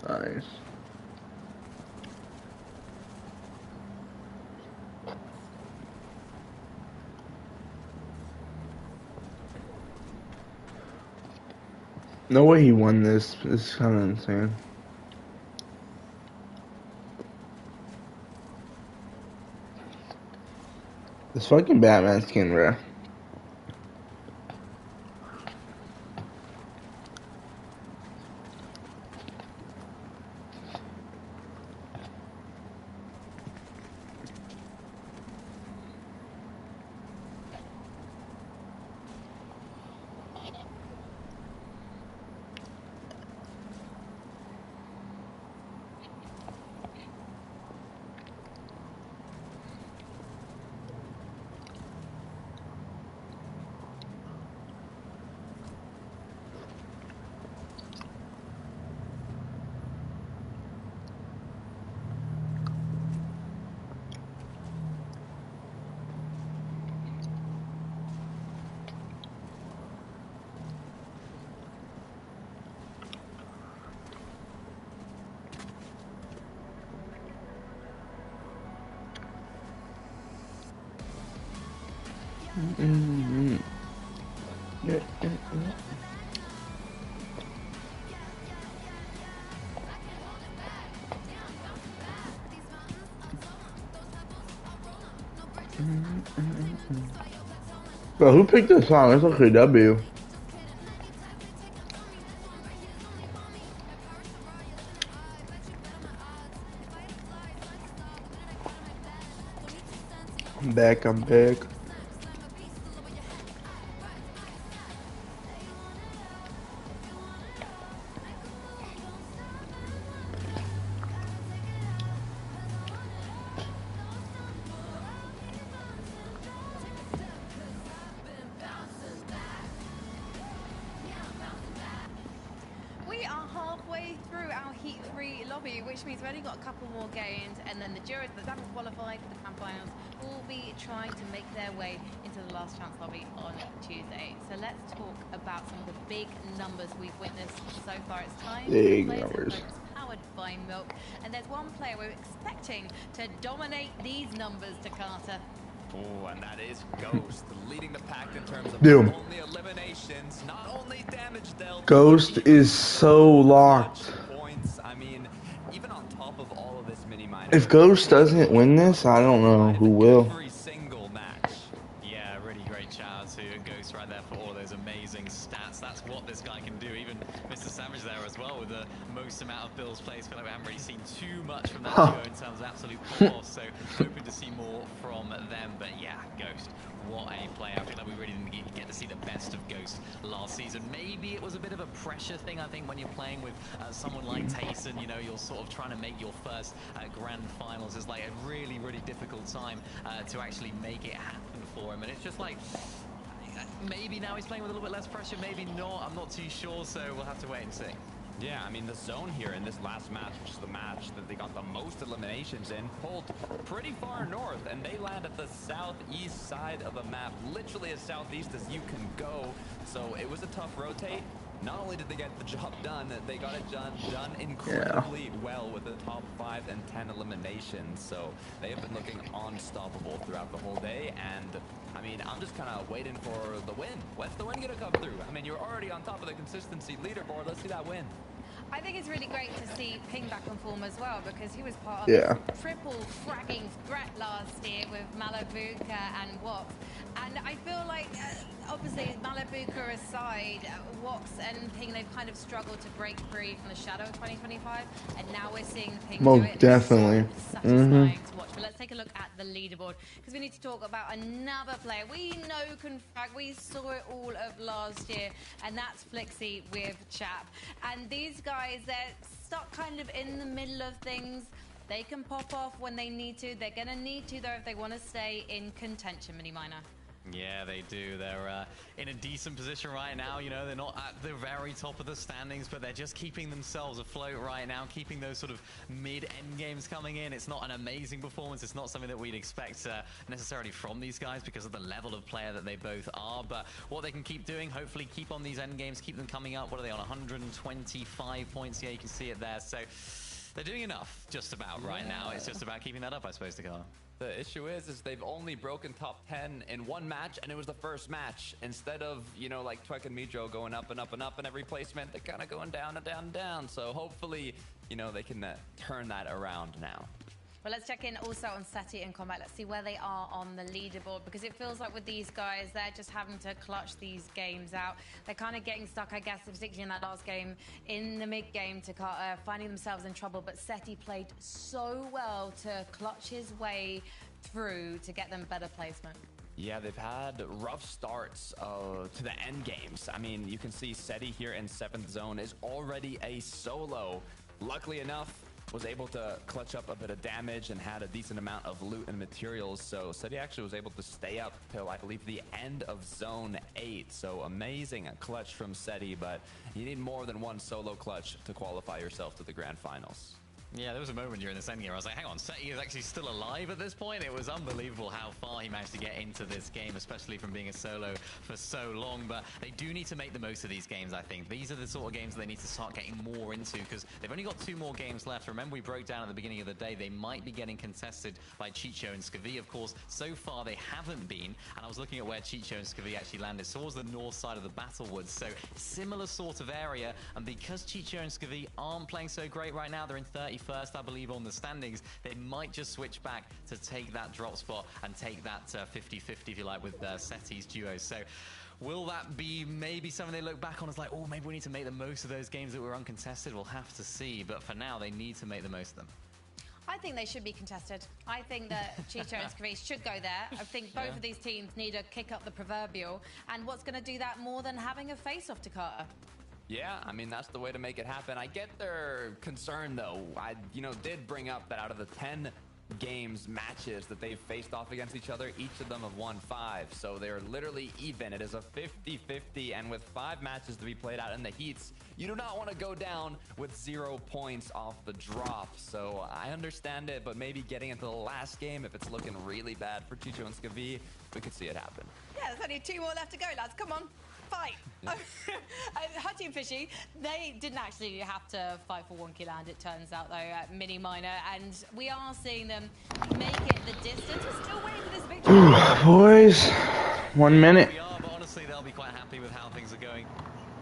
Nice. No way he won this. This is kind of insane. This fucking Batman skin, bro. Bro, who picked this song? It's okay, W. I'm back, I'm back. free lobby, which means we've only got a couple more games, and then the jurors that haven't qualified for the grand finals will be trying to make their way into the last chance lobby on Tuesday. So let's talk about some of the big numbers we've witnessed so far. It's time Big for numbers. powered by Milk, and there's one player we're expecting to dominate these numbers, to Carter. Oh, and that is Ghost leading the pack in terms of Dude. not only eliminations, not only damage dealt. Ghost is so locked. Points. I mean, even on top of all of this mini minor. If Ghost doesn't win this, I don't know who will. Every single match. Yeah, really great shout out to Ghost right there for all those amazing stats. That's what this guy can do. Even Mr. Savage there as well with the most amount of bills placed. Feel like we haven't really seen too much from that duo in terms of absolute pop-off. So hoping to see more from them. But yeah, Ghost, what a player. I feel like we really didn't get to see the best of Ghost last season. Maybe it was a bit of a pressure thing, I think, when you're playing with someone like Tayson. You know, you're sort of trying to make your first grand finals. It's like a really, really difficult time to actually make it happen for him. And it's just like, maybe now he's playing with a little bit less pressure, maybe not. I'm not too sure, so we'll have to wait and see. Yeah, I mean, the zone here in this last match, which is the match that they got the most eliminations in, pulled pretty far north, and they land at the southeast side of the map, literally as southeast as you can go. So it was a tough rotate. Not only did they get the job done, they got it done incredibly well with the top 5 and 10 eliminations. So they have been looking unstoppable throughout the whole day. And I mean, I'm just kind of waiting for the win. When's the win gonna come through? I mean, you're already on top of the consistency leaderboard. Let's see that win. I think it's really great to see Ping back on form as well, because he was part of Yeah. triple fragging threat last year with Malabuka and Wox. And I feel like, obviously, Malabuka aside, Wox and Ping, they've kind of struggled to break free from the shadow of 2025. And now we're seeing Ping Most do it. And definitely. It's so satisfying to watch. But let's take a look at the leaderboard, because we need to talk about another player we know can frag. We saw it all of last year, and that's Flixie with Chap. And these guys, they're stuck kind of in the middle of things. They can pop off when they need to. They're going to need to, though, if they want to stay in contention, Mini Miner. Yeah, they do. They're in a decent position right now. You know, they're not at the very top of the standings, but they're just keeping themselves afloat right now, keeping those sort of mid-end games coming in. It's not an amazing performance. It's not something that we'd expect necessarily from these guys because of the level of player that they both are. But what they can keep doing, hopefully keep on these end games, keep them coming up. What are they on? 125 points. Yeah, you can see it there. So they're doing enough just about right now. It's just about keeping that up, I suppose, to go. The issue is they've only broken top 10 in one match, and it was the first match. Instead of, you know, like Twek and Midro going up and up and up in every placement, they're kind of going down and down and down. So hopefully, you know, they can turn that around now. Well, let's check in also on Seti and Combat. Let's see where they are on the leaderboard, because it feels like with these guys, they're just having to clutch these games out. They're kind of getting stuck, I guess, particularly in that last game, in the mid-game, to finding themselves in trouble. But Seti played so well to clutch his way through to get them better placement. Yeah, they've had rough starts to the end games. I mean, you can see Seti here in 7th zone is already a solo. Luckily enough, was able to clutch up a bit of damage and had a decent amount of loot and materials. So Seti actually was able to stay up till, I believe, the end of zone 8. So amazing clutch from Seti, but you need more than one solo clutch to qualify yourself to the grand finals. Yeah, there was a moment during this end game where I was like, hang on, Seti is actually still alive at this point? It was unbelievable how far he managed to get into this game, especially from being a solo for so long. But they do need to make the most of these games, I think. These are the sort of games they need to start getting more into, because they've only got 2 more games left. Remember, we broke down at the beginning of the day, they might be getting contested by Chicho and Skavi. Of course, so far they haven't been. And I was looking at where Chicho and Skavi actually landed. So it was the north side of the Battlewoods. So similar sort of area. And because Chicho and Skavi aren't playing so great right now, they're in 31st, I believe, on the standings. They might just switch back to take that drop spot and take that 50-50, if you like, with Seti's duo. So will that be maybe something they look back on as like, oh, maybe we need to make the most of those games that were uncontested? We'll have to see. But for now, they need to make the most of them. I think they should be contested. I think that Chicho and Skavi should go there. I think both of these teams need to kick up the proverbial. And what's going to do that more than having a face-off to Carter? Yeah, I mean, that's the way to make it happen. I get their concern, though. I, did bring up that out of the 10 games, matches that they've faced off against each other, each of them have won 5. So they're literally even. It is a 50-50, and with 5 matches to be played out in the heats, you do not want to go down with 0 points off the drop. So I understand it, but maybe getting into the last game, if it's looking really bad for Chicho and Skavi, we could see it happen. Yeah, there's only 2 more left to go, lads. Come on. Fight. Yeah. Hutty and Fishy, they didn't actually have to fight for 1 kill land, it turns out, though, at Mini Minor, and we are seeing them make it the distance. We're still waiting for this victory. Boys, 1 minute. We are, but honestly, they'll be quite happy with how things are going.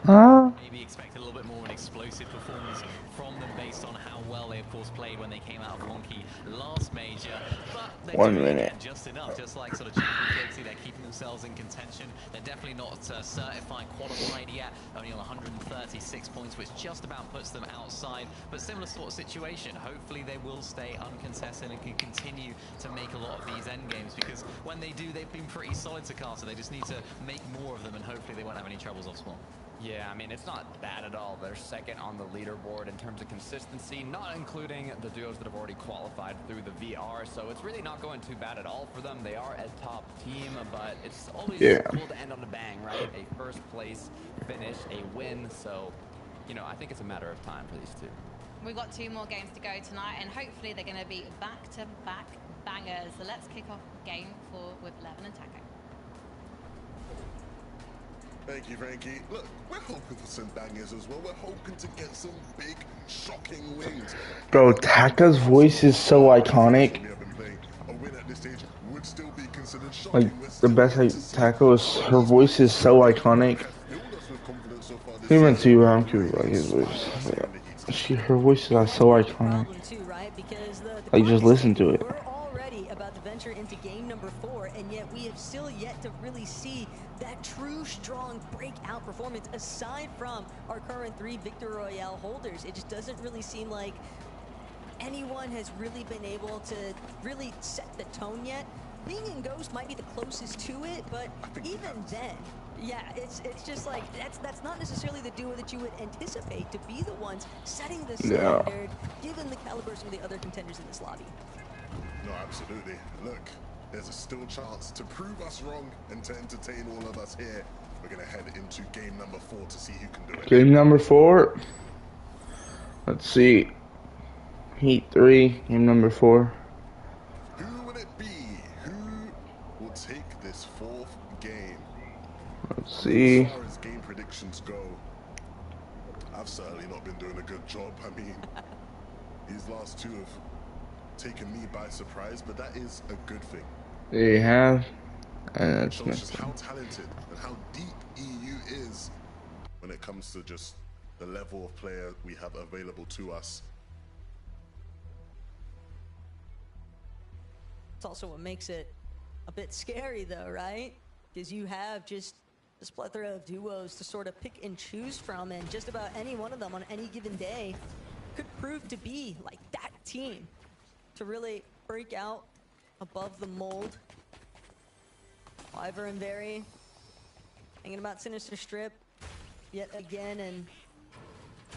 Maybe expect a little bit more of an explosive performance from them based on how well they, of course, played when they came out of Wonky last major. But they're 1 doing minute. just enough, just like sort of Champion Kixie, they're keeping themselves in contention. They're definitely not certified qualified yet, only on 136 points, which just about puts them outside. But similar sort of situation. Hopefully they will stay uncontested and can continue to make a lot of these end games, because when they do, they've been pretty solid to Carter. They just need to make more of them, and hopefully they won't have any troubles off spawn. Yeah, I mean, it's not bad at all. They're second on the leaderboard in terms of consistency, not including the duos that have already qualified through the VR. So it's really not going too bad at all for them. They are a top team, but it's always cool to end on a bang, right? A first place finish, a win. So, you know, I think it's a matter of time for these two. We've got 2 more games to go tonight, and hopefully they're going to be back-to-back bangers. So let's kick off game 4 with Levin and Taco. Thank you, Frankie. Look, we're hoping for some bangers as well. We're hoping to get some big, shocking wins. Bro, Taka's voice is so iconic. A win at this stage would still be considered Like, shocking. the best Taka is, her voice is so iconic. Even to I don't care about his voice. Her voice is so iconic. Like, just listen to it. We're already about to venture into game number 4, and yet we have still yet to really see that true, strong breakout performance aside from our current 3 Victor Royale holders. It just doesn't really seem like anyone has really been able to really set the tone yet. Ping and Ghost might be the closest to it, but even then, yeah, it's just like that's not necessarily the duo that you would anticipate to be the ones setting the standard, given the caliber of some of the other contenders in this lobby. No, absolutely. Look, there's a still chance to prove us wrong and to entertain all of us here. We're gonna head into game number 4 to see who can do it. Game number 4. Let's see. Heat 3, game number 4. Who will it be? Who will take this 4th game? Let's see. As far as game predictions go, I've certainly not been doing a good job. I mean, these last 2 have taken me by surprise, but that is a good thing. They have, and It that's shows just how talented and how deep EU is when it comes to just the level of player we have available to us. It's also what makes it a bit scary, though, right? Because you have just this plethora of duos to sort of pick and choose from, and just about any one of them on any given day could prove to be like that team to really break out above the mold. Ivor and Barry hanging about Sinister Strip yet again, and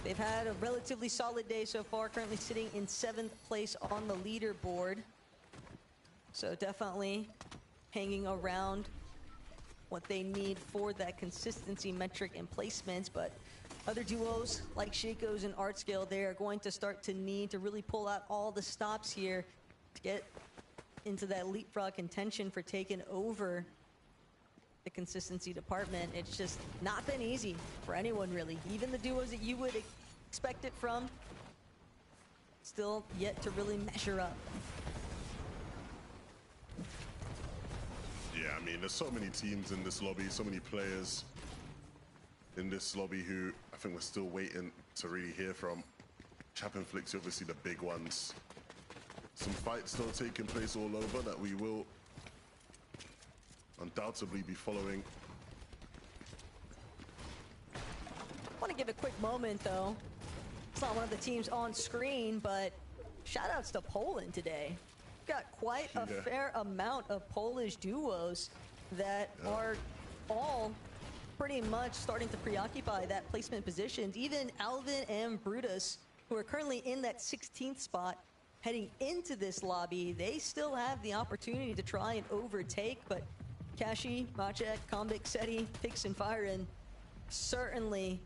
they've had a relatively solid day so far, currently sitting in 7th place on the leaderboard. So definitely hanging around what they need for that consistency metric and placements, but other duos like Shaco's and Artscale, they are going to start to need to really pull out all the stops here to get into that leapfrog contention for taking over the consistency department. It's just not been easy for anyone, really. Even the duos that you would expect it from, still yet to really measure up. Yeah, I mean, there's so many teams in this lobby, so many players in this lobby who I think we're still waiting to really hear from. Chap and Flixie, obviously the big ones. Some fights still taking place all over that we will undoubtedly be following. I want to give a quick moment, though. It's not one of the teams on screen, but shout-outs to Poland today. Got quite a fair amount of Polish duos that are all pretty much starting to preoccupy that placement positions. Even Alvin and Brutus, who are currently in that 16th spot, heading into this lobby, they still have the opportunity to try and overtake, but Kashi, Machek, Kombik, Seti, Pix, and Firen certainly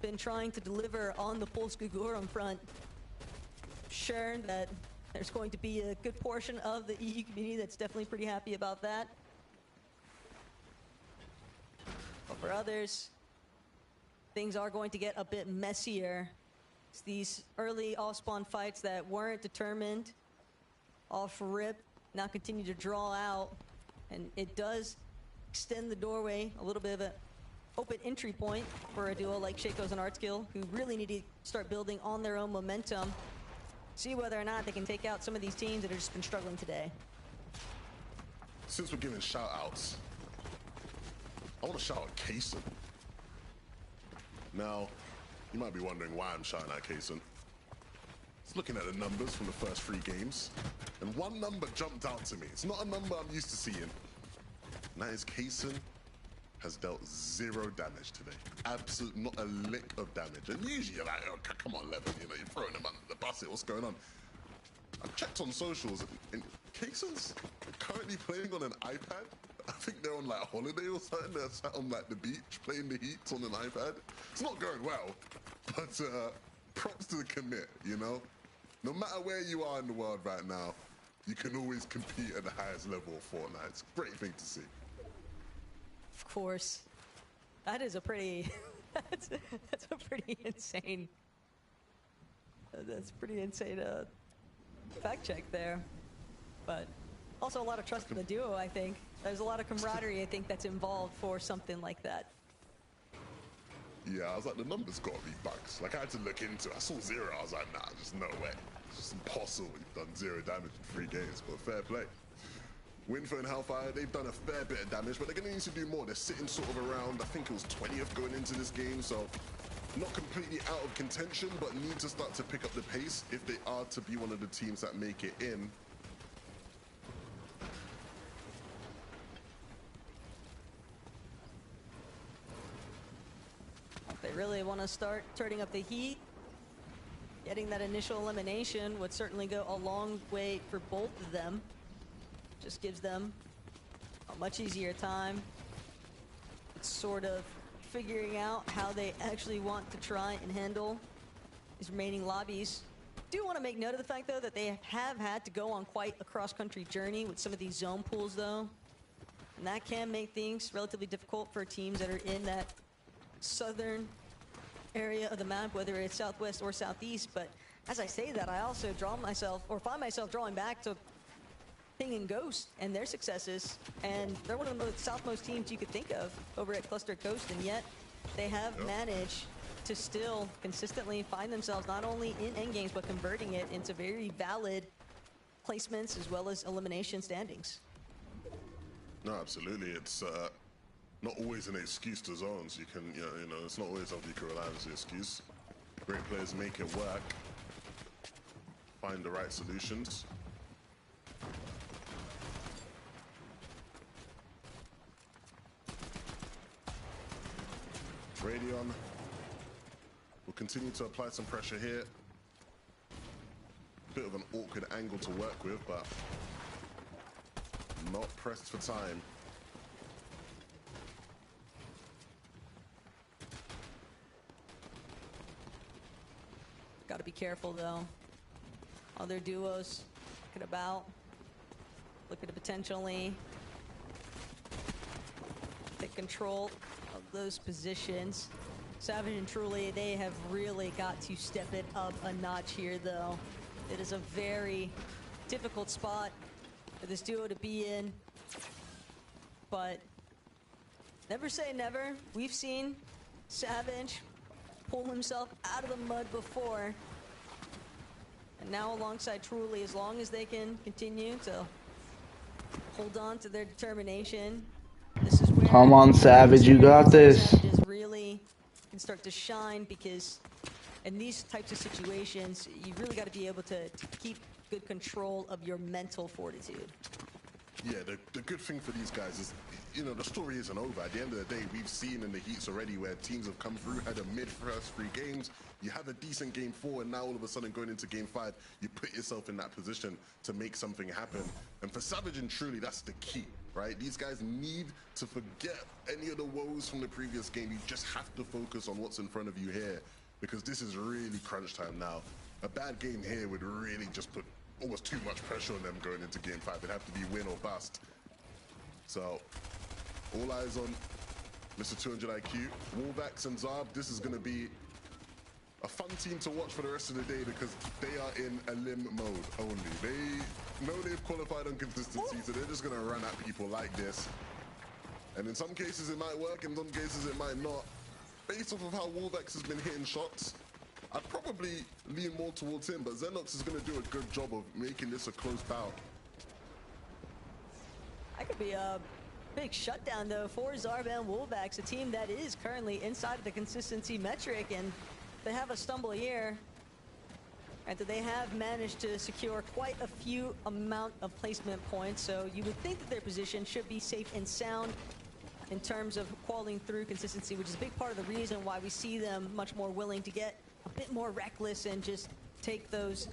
been trying to deliver on the Polska Górum front. Sure that there's going to be a good portion of the EU community that's definitely pretty happy about that. But for others, things are going to get a bit messier. It's these early off-spawn fights that weren't determined off rip now continue to draw out, and it does extend the doorway, a little bit of an open entry point for a duo like Shakos and Artskill, who really need to start building on their own momentum, see whether or not they can take out some of these teams that have just been struggling today. Since we're giving shout outs, I want to shout out Kaysen. Now, you might be wondering why I'm shouting out Kaysen. Just looking at the numbers from the first 3 games, and one number jumped out to me. It's not a number I'm used to seeing. And that is Kaysen has dealt 0 damage today. Absolute, not a lick of damage. And usually you're like, oh, come on, Levin, you know, you're throwing him under the bus here, what's going on? I checked on socials, and Kaysen's currently playing on an iPad. I think they're on like holiday or something. They're sat on like the beach playing the Heat on an iPad. It's not going well, but props to the commit, you know? No matter where you are in the world right now, you can always compete at the highest level of Fortnite. It's a great thing to see. Of course. That is a pretty... that's a pretty insane... That's pretty insane fact check there. But also a lot of trust in the duo, I think. There's a lot of camaraderie, I think, that's involved for something like that. Yeah, I was like, the numbers gotta be bugs. Like, I had to look into it. I saw 0, I was like, nah, just no way. It's just impossible. You've done 0 damage in 3 games, but fair play. Winfer and Hellfire, they've done a fair bit of damage, but they're gonna need to do more. They're sitting sort of around, I think it was 20th going into this game, so not completely out of contention, but need to start to pick up the pace if they are to be one of the teams that make it in. If they really want to start turning up the heat, getting that initial elimination would certainly go a long way for both of them. Just gives them a much easier time. It's sort of figuring out how they actually want to try and handle these remaining lobbies. Do want to make note of the fact, though, that they have had to go on quite a cross-country journey with some of these zone pools, though. And that can make things relatively difficult for teams that are in that southern area of the map, whether it's southwest or southeast. But as I say that, I also find myself drawing back to Ping and Ghost and their successes, and they're one of the most southmost teams you could think of over at Cluster Coast, and yet they have managed to still consistently find themselves not only in endgames but converting it into very valid placements as well as elimination standings. No, absolutely. It's not always an excuse to zones. You can, you know, it's not always something you can rely on as an excuse. Great players make it work, find the right solutions. Radeon will continue to apply some pressure here. Bit of an awkward angle to work with, but not pressed for time. Got to be careful, though. Other duos looking to potentially take control of those positions. Savage and Truly, they have really got to step it up a notch here, though. It is a very difficult spot for this duo to be in, but never say never. We've seen Savage pull himself out of the mud before, and now alongside Truly, as long as they can continue to hold on to their determination, this is where come on, Savage, you got this. Savages really can start to shine, because in these types of situations, you really got to be able to keep good control of your mental fortitude. Yeah, the good thing for these guys is, you know, the story isn't over. At the end of the day, we've seen in the heats already where teams have come through, had a mid-first 3 games, you have a decent game 4, and now all of a sudden going into game 5, you put yourself in that position to make something happen. And for Savage and Truly, that's the key, right? These guys need to forget any of the woes from the previous game. You just have to focus on what's in front of you here, because this is really crunch time now. A bad game here would really just put almost too much pressure on them going into game 5. It'd have to be win or bust. So, all eyes on Mr. 200 IQ. Wolvax and Zarb, this is going to be a fun team to watch for the rest of the day because they are in a limb mode only. They know they've qualified on consistency, so they're just going to run at people like this. And in some cases it might work, in some cases it might not. Based off of how Wolvax has been hitting shots, I'd probably lean more towards him, but Xenox is going to do a good job of making this a close bout. That could be a big shutdown, though, for Zarb and Wolvax, a team that is currently inside of the consistency metric, and they have a stumble here. And they have managed to secure quite a few amount of placement points, so you would think that their position should be safe and sound in terms of qualifying through consistency, which is a big part of the reason why we see them much more willing to get a bit more reckless and just take those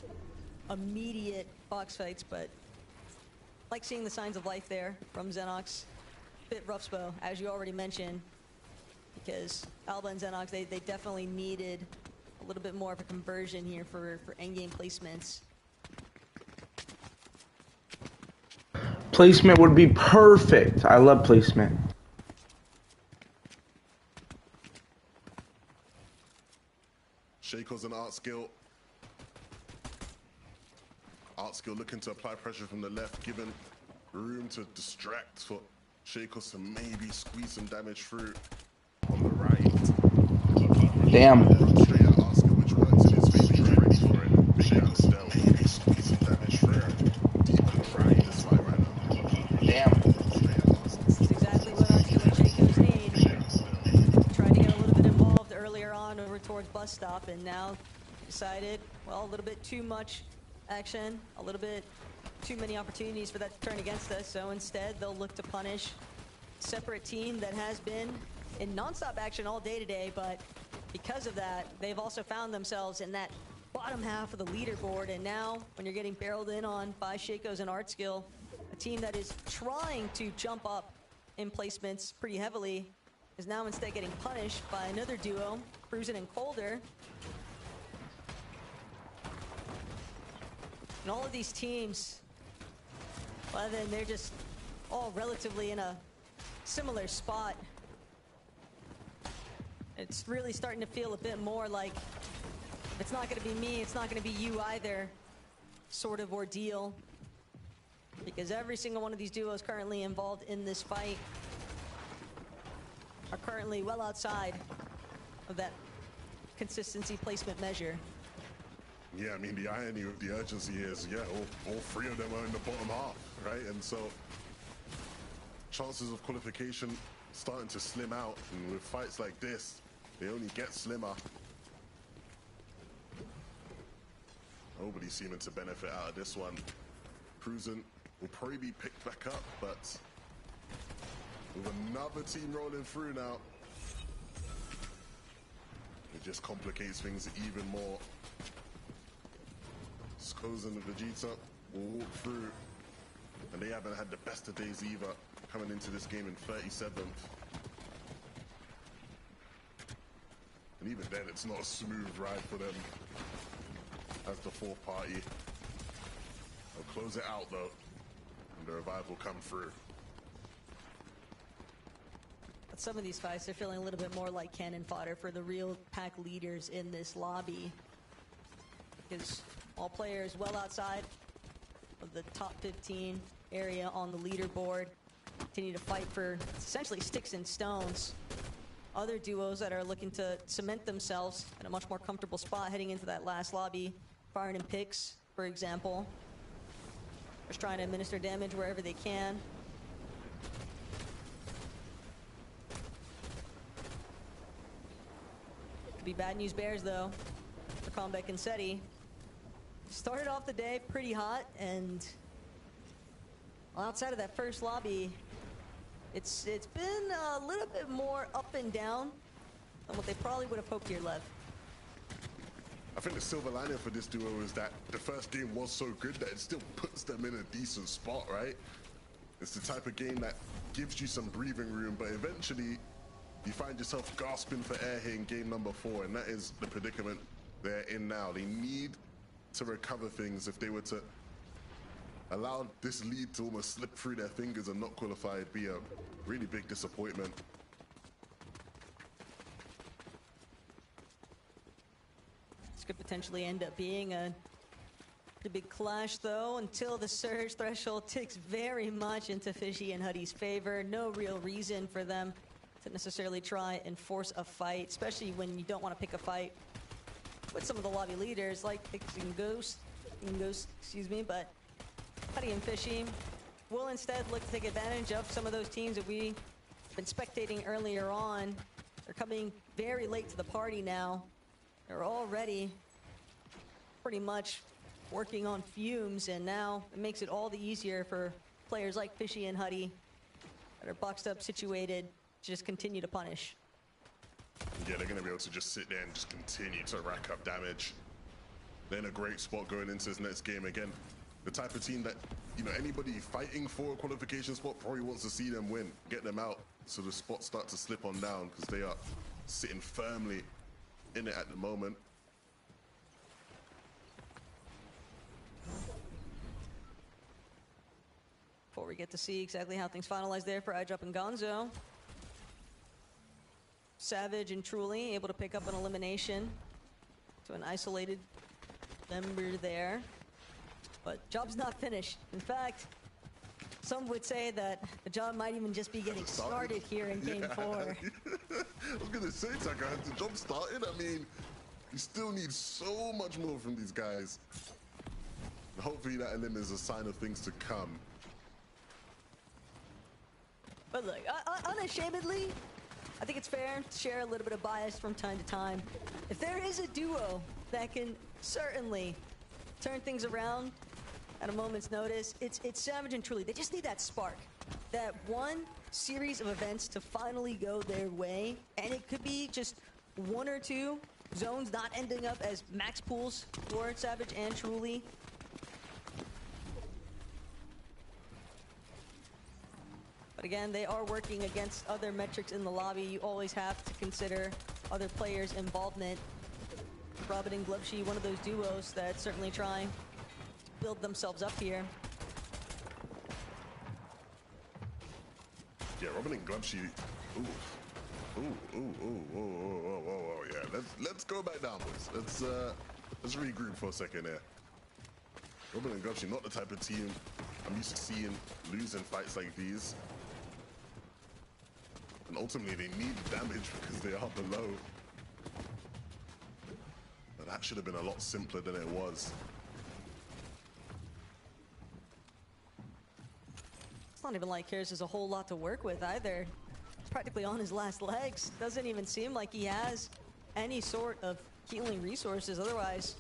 immediate box fights. But like seeing the signs of life there from Xenox. Bit rough Spo, as you already mentioned, because Alba and Xenox, they definitely needed a little bit more of a conversion here for endgame placements. Placement would be perfect. I love placement. Shaco's an art skill. Art skill looking to apply pressure from the left, giving room to distract for Shakos to maybe squeeze some damage through on the right. Damn. Straight at art skill, which works in his favor. He's ready for it. Shakos still maybe squeeze some damage through. Deep and dry in this fight right now. Damn. This is exactly what our skill and Shakos need. Tried to get a little bit involved earlier on over towards bus stop, and now decided, well, a little bit too much action, a little bit too many opportunities for that to turn against us, so instead they'll look to punish separate team that has been in non-stop action all day today, but because of that, they've also found themselves in that bottom half of the leaderboard, and now when you're getting barreled in on by Shakos and Art Skill, a team that is trying to jump up in placements pretty heavily is now instead getting punished by another duo, Cruisin' and Colder. And all of these teams, well, then they're just all relatively in a similar spot. It's really starting to feel a bit more like, if it's not going to be me, it's not going to be you either sort of ordeal. Because every single one of these duos currently involved in this fight are currently well outside of that consistency placement measure. Yeah, I mean, the irony of the urgency is, yeah, all 3 of them are in the bottom half, right? And so chances of qualification starting to slim out, and with fights like this, they only get slimmer. Nobody's seeming to benefit out of this one. Cruisin' will probably be picked back up, but with another team rolling through now, it just complicates things even more. Skos and Vegeta will walk through, and they haven't had the best of days either, coming into this game in 37th. And even then, it's not a smooth ride for them as the 4th party. They'll close it out though, and the revive will come through. But some of these fights are feeling a little bit more like cannon fodder for the real pack leaders in this lobby. Because all players well outside of the top 15 area on the leaderboard continue to fight for essentially sticks and stones. Other duos that are looking to cement themselves in a much more comfortable spot heading into that last lobby. Firing in picks, for example. Just trying to administer damage wherever they can. Could be bad news bears though for Combat Concetti. Started off the day pretty hot, and Well, outside of that first lobby, it's been a little bit more up and down than what they probably would have hoped here, Lev. I think the silver lining for this duo is that the first game was so good that it still puts them in a decent spot, right? It's the type of game that gives you some breathing room, but eventually you find yourself gasping for air here in game number 4, and that is the predicament they're in now. They need to recover things. If they were to allow this lead to almost slip through their fingers and not qualify, it'd be a really big disappointment. This could potentially end up being a pretty big clash, though, until the surge threshold ticks very much into Fishy and Huddy's favor. No real reason for them to necessarily try and force a fight, especially when you don't want to pick a fight with some of the lobby leaders like Pixing Ghost, excuse me, but Huddy and Fishy will instead look to take advantage of some of those teams that we've been spectating earlier on. They're coming very late to the party now. They're already pretty much working on fumes, and now it makes it all the easier for players like Fishy and Huddy that are boxed up, situated, to just continue to punish. Yeah, they're going to be able to just sit there and just continue to rack up damage. They're in a great spot going into this next game. Again, the type of team that, you know, anybody fighting for a qualification spot probably wants to see them win, get them out, so the spots start to slip on down, because they are sitting firmly in it at the moment. Before we get to see exactly how things finalize there for iDrop and Gonzo, Savage and Truly able to pick up an elimination to an isolated member there. But job's not finished. In fact, some would say that the job might even just be getting started here in game 4. I was going to say, Taka, has the job started? I mean, you still need so much more from these guys. Hopefully that elim is a sign of things to come. But look, unashamedly, I think it's fair to share a little bit of bias from time to time. If there is a duo that can certainly turn things around at a moment's notice, it's Savage and Truly. They just need that spark, that one series of events to finally go their way, and it could be just 1 or 2 zones not ending up as max pools for Savage and Truly. But again, they are working against other metrics in the lobby. You always have to consider other players' involvement. Robin and Gloveshy, one of those duos that certainly trying to build themselves up here. Yeah, Robin and Gloveshy. Yeah, let's go back downwards. Let's regroup for a second here. Robin and Gloveshy, not the type of team I'm used to seeing losing fights like these. And ultimately, they need damage because they are below. But that should have been a lot simpler than it was. It's not even like Karis has a whole lot to work with either. He's practically on his last legs. Doesn't even seem like he has any sort of healing resources. Otherwise,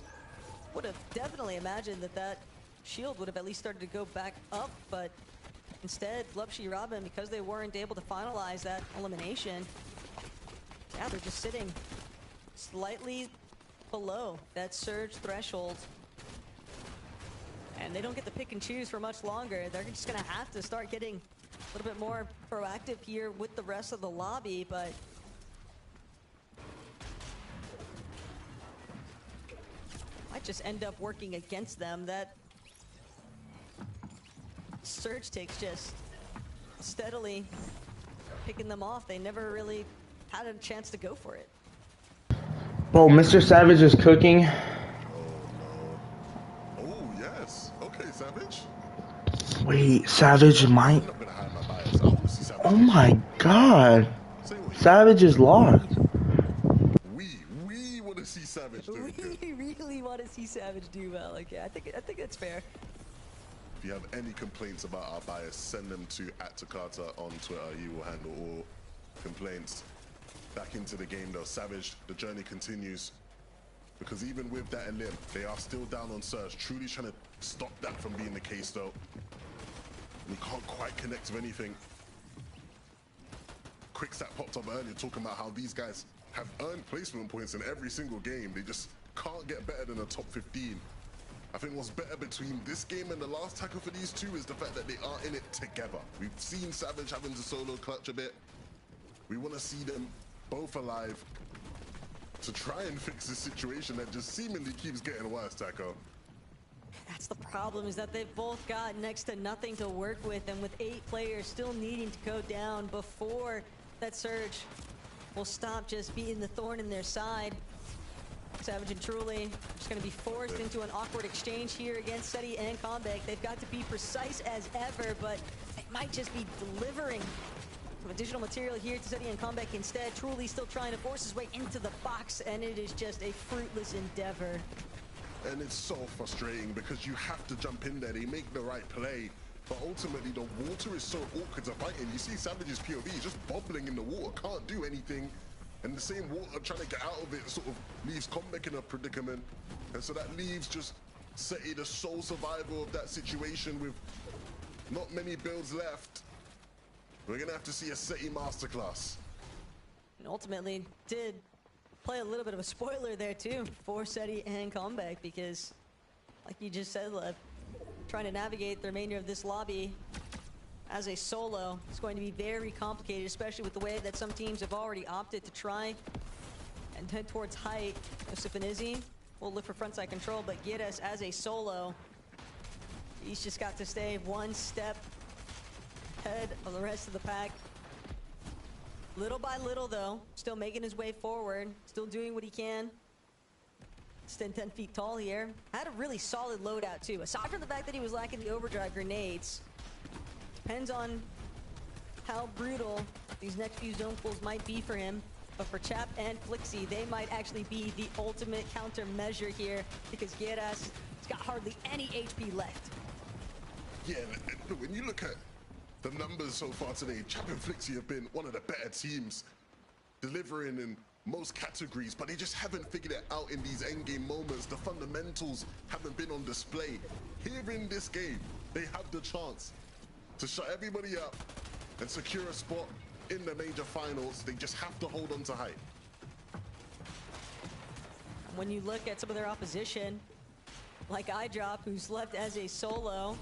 would have definitely imagined that shield would have at least started to go back up, but instead, Gloveshy, Robin, because they weren't able to finalize that elimination, yeah, they're just sitting slightly below that surge threshold. And they don't get to pick and choose for much longer. They're just gonna have to start getting a little bit more proactive here with the rest of the lobby, but might just end up working against them. That surge takes just steadily picking them off. They never really had a chance to go for it. Bro, Mr. Savage is cooking. Oh, yes. Okay, Savage. Wait, Savage might... I'm not gonna hide my bias. I want to see Savage. Oh my god. Say what you Savage is locked. We want to see Savage do good. We really want to see Savage do well. Okay, I think it's fair. If you have any complaints about our bias, send them to @Takata on Twitter. He will handle all complaints. Back into the game though. Savage, the journey continues. Because even with that elim, they are still down on Surge. Truly trying to stop that from being the case though. We can't quite connect with anything. Quickstat popped up earlier talking about how these guys have earned placement points in every single game. They just can't get better than a top 15. I think what's better between this game and the last tackle for these two is the fact that they are in it together. We've seen Savage having to solo clutch a bit. We want to see them both alive to try and fix this situation that just seemingly keeps getting worse, Taco. That's the problem, is that they've both got next to nothing to work with, and with 8 players still needing to go down before that surge will stop just being the thorn in their side. Savage and Truly just going to be forced into an awkward exchange here against SETI and Combat. They've got to be precise as ever, but it might just be delivering some additional material here to SETI and Combat instead. Truly still trying to force his way into the box, and it is just a fruitless endeavor. And it's so frustrating because you have to jump in there. They make the right play, but ultimately the water is so awkward to fight in. You see Savage's POV just bobbling in the water, can't do anything. And the same water trying to get out of it sort of leaves Combeck in a predicament. And so that leaves just SETI the sole survivor of that situation with not many builds left. We're gonna have to see a SETI masterclass. And ultimately did play a little bit of a spoiler there too for SETI and Combeck, because like you just said, Lev, trying to navigate the remainder of this lobby as a solo is going to be very complicated, especially with the way that some teams have already opted to try and head towards height. Yosef and Izzy will look for frontside control, but Giedas as a solo, he's just got to stay one step ahead of the rest of the pack. Little by little though, still making his way forward, still doing what he can. Still 10 feet tall here. Had a really solid loadout too. Aside from the fact that he was lacking the overdrive grenades, depends on how brutal these next few zone pulls might be for him. But for Chap and Flixie, they might actually be the ultimate countermeasure here, because Giedas has got hardly any HP left. Yeah, when you look at the numbers so far today, Chap and Flixie have been one of the better teams, delivering in most categories, but they just haven't figured it out in these endgame moments. The fundamentals haven't been on display. Here in this game, they have the chance to shut everybody up and secure a spot in the major finals. They just have to hold on to height. When you look at some of their opposition, like iDrop, who's left as a solo,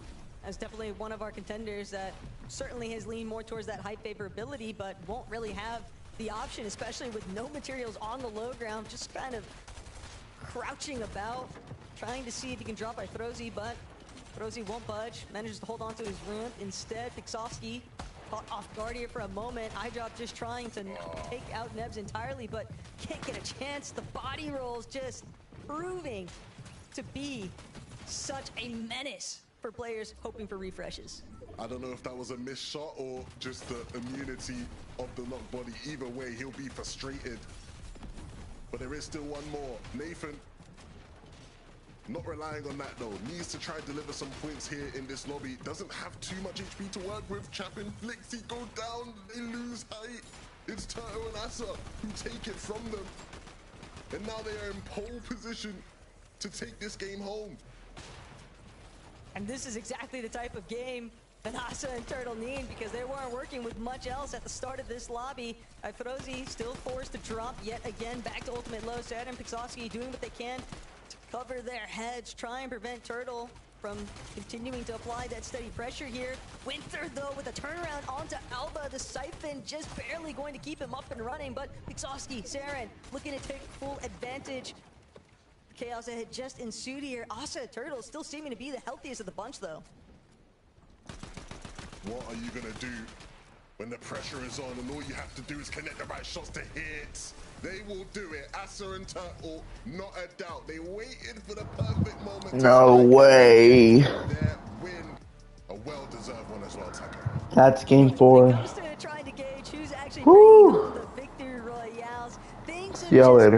as definitely one of our contenders that certainly has leaned more towards that height favorability, but won't really have the option, especially with no materials on the low ground, just kind of crouching about, trying to see if he can drop by Frozy, but Frozy won't budge, manages to hold on to his ramp. Instead, Pixovsky caught off guard here for a moment. iDrop just trying to take out Nebs entirely, but can't get a chance. The body rolls just proving to be such a menace for players hoping for refreshes. I don't know if that was a missed shot or just the immunity of the knock body. Either way, he'll be frustrated. But there is still one more. Nathan, not relying on that though. Needs to try and deliver some points here in this lobby. Doesn't have too much HP to work with. Chap and Flixie go down. They lose height. It's Turtle and Asa who take it from them. And now they are in pole position to take this game home. And this is exactly the type of game that Asa and Turtle need, because they weren't working with much else at the start of this lobby. Frozy still forced to drop yet again back to ultimate low. Sad and Pixovsky doing what they can to cover their heads, try and prevent Turtle from continuing to apply that steady pressure here. Winter though with a turnaround onto Alba, the Siphon just barely going to keep him up and running, but Pixovsky, Saren looking to take full advantage. Chaos that had just ensued here. Asa Turtle still seeming to be the healthiest of the bunch though. What are you gonna do when the pressure is on and all you have to do is connect the right shots to hits? They will do it. Asa and Turtle, not a doubt. They waited for the perfect moment. No way. Their win, a well-deserved one as well, Taka. That's game 4. Trying to gauge who's actually Woo. bringing home the victory royales. Things have See y'all just later.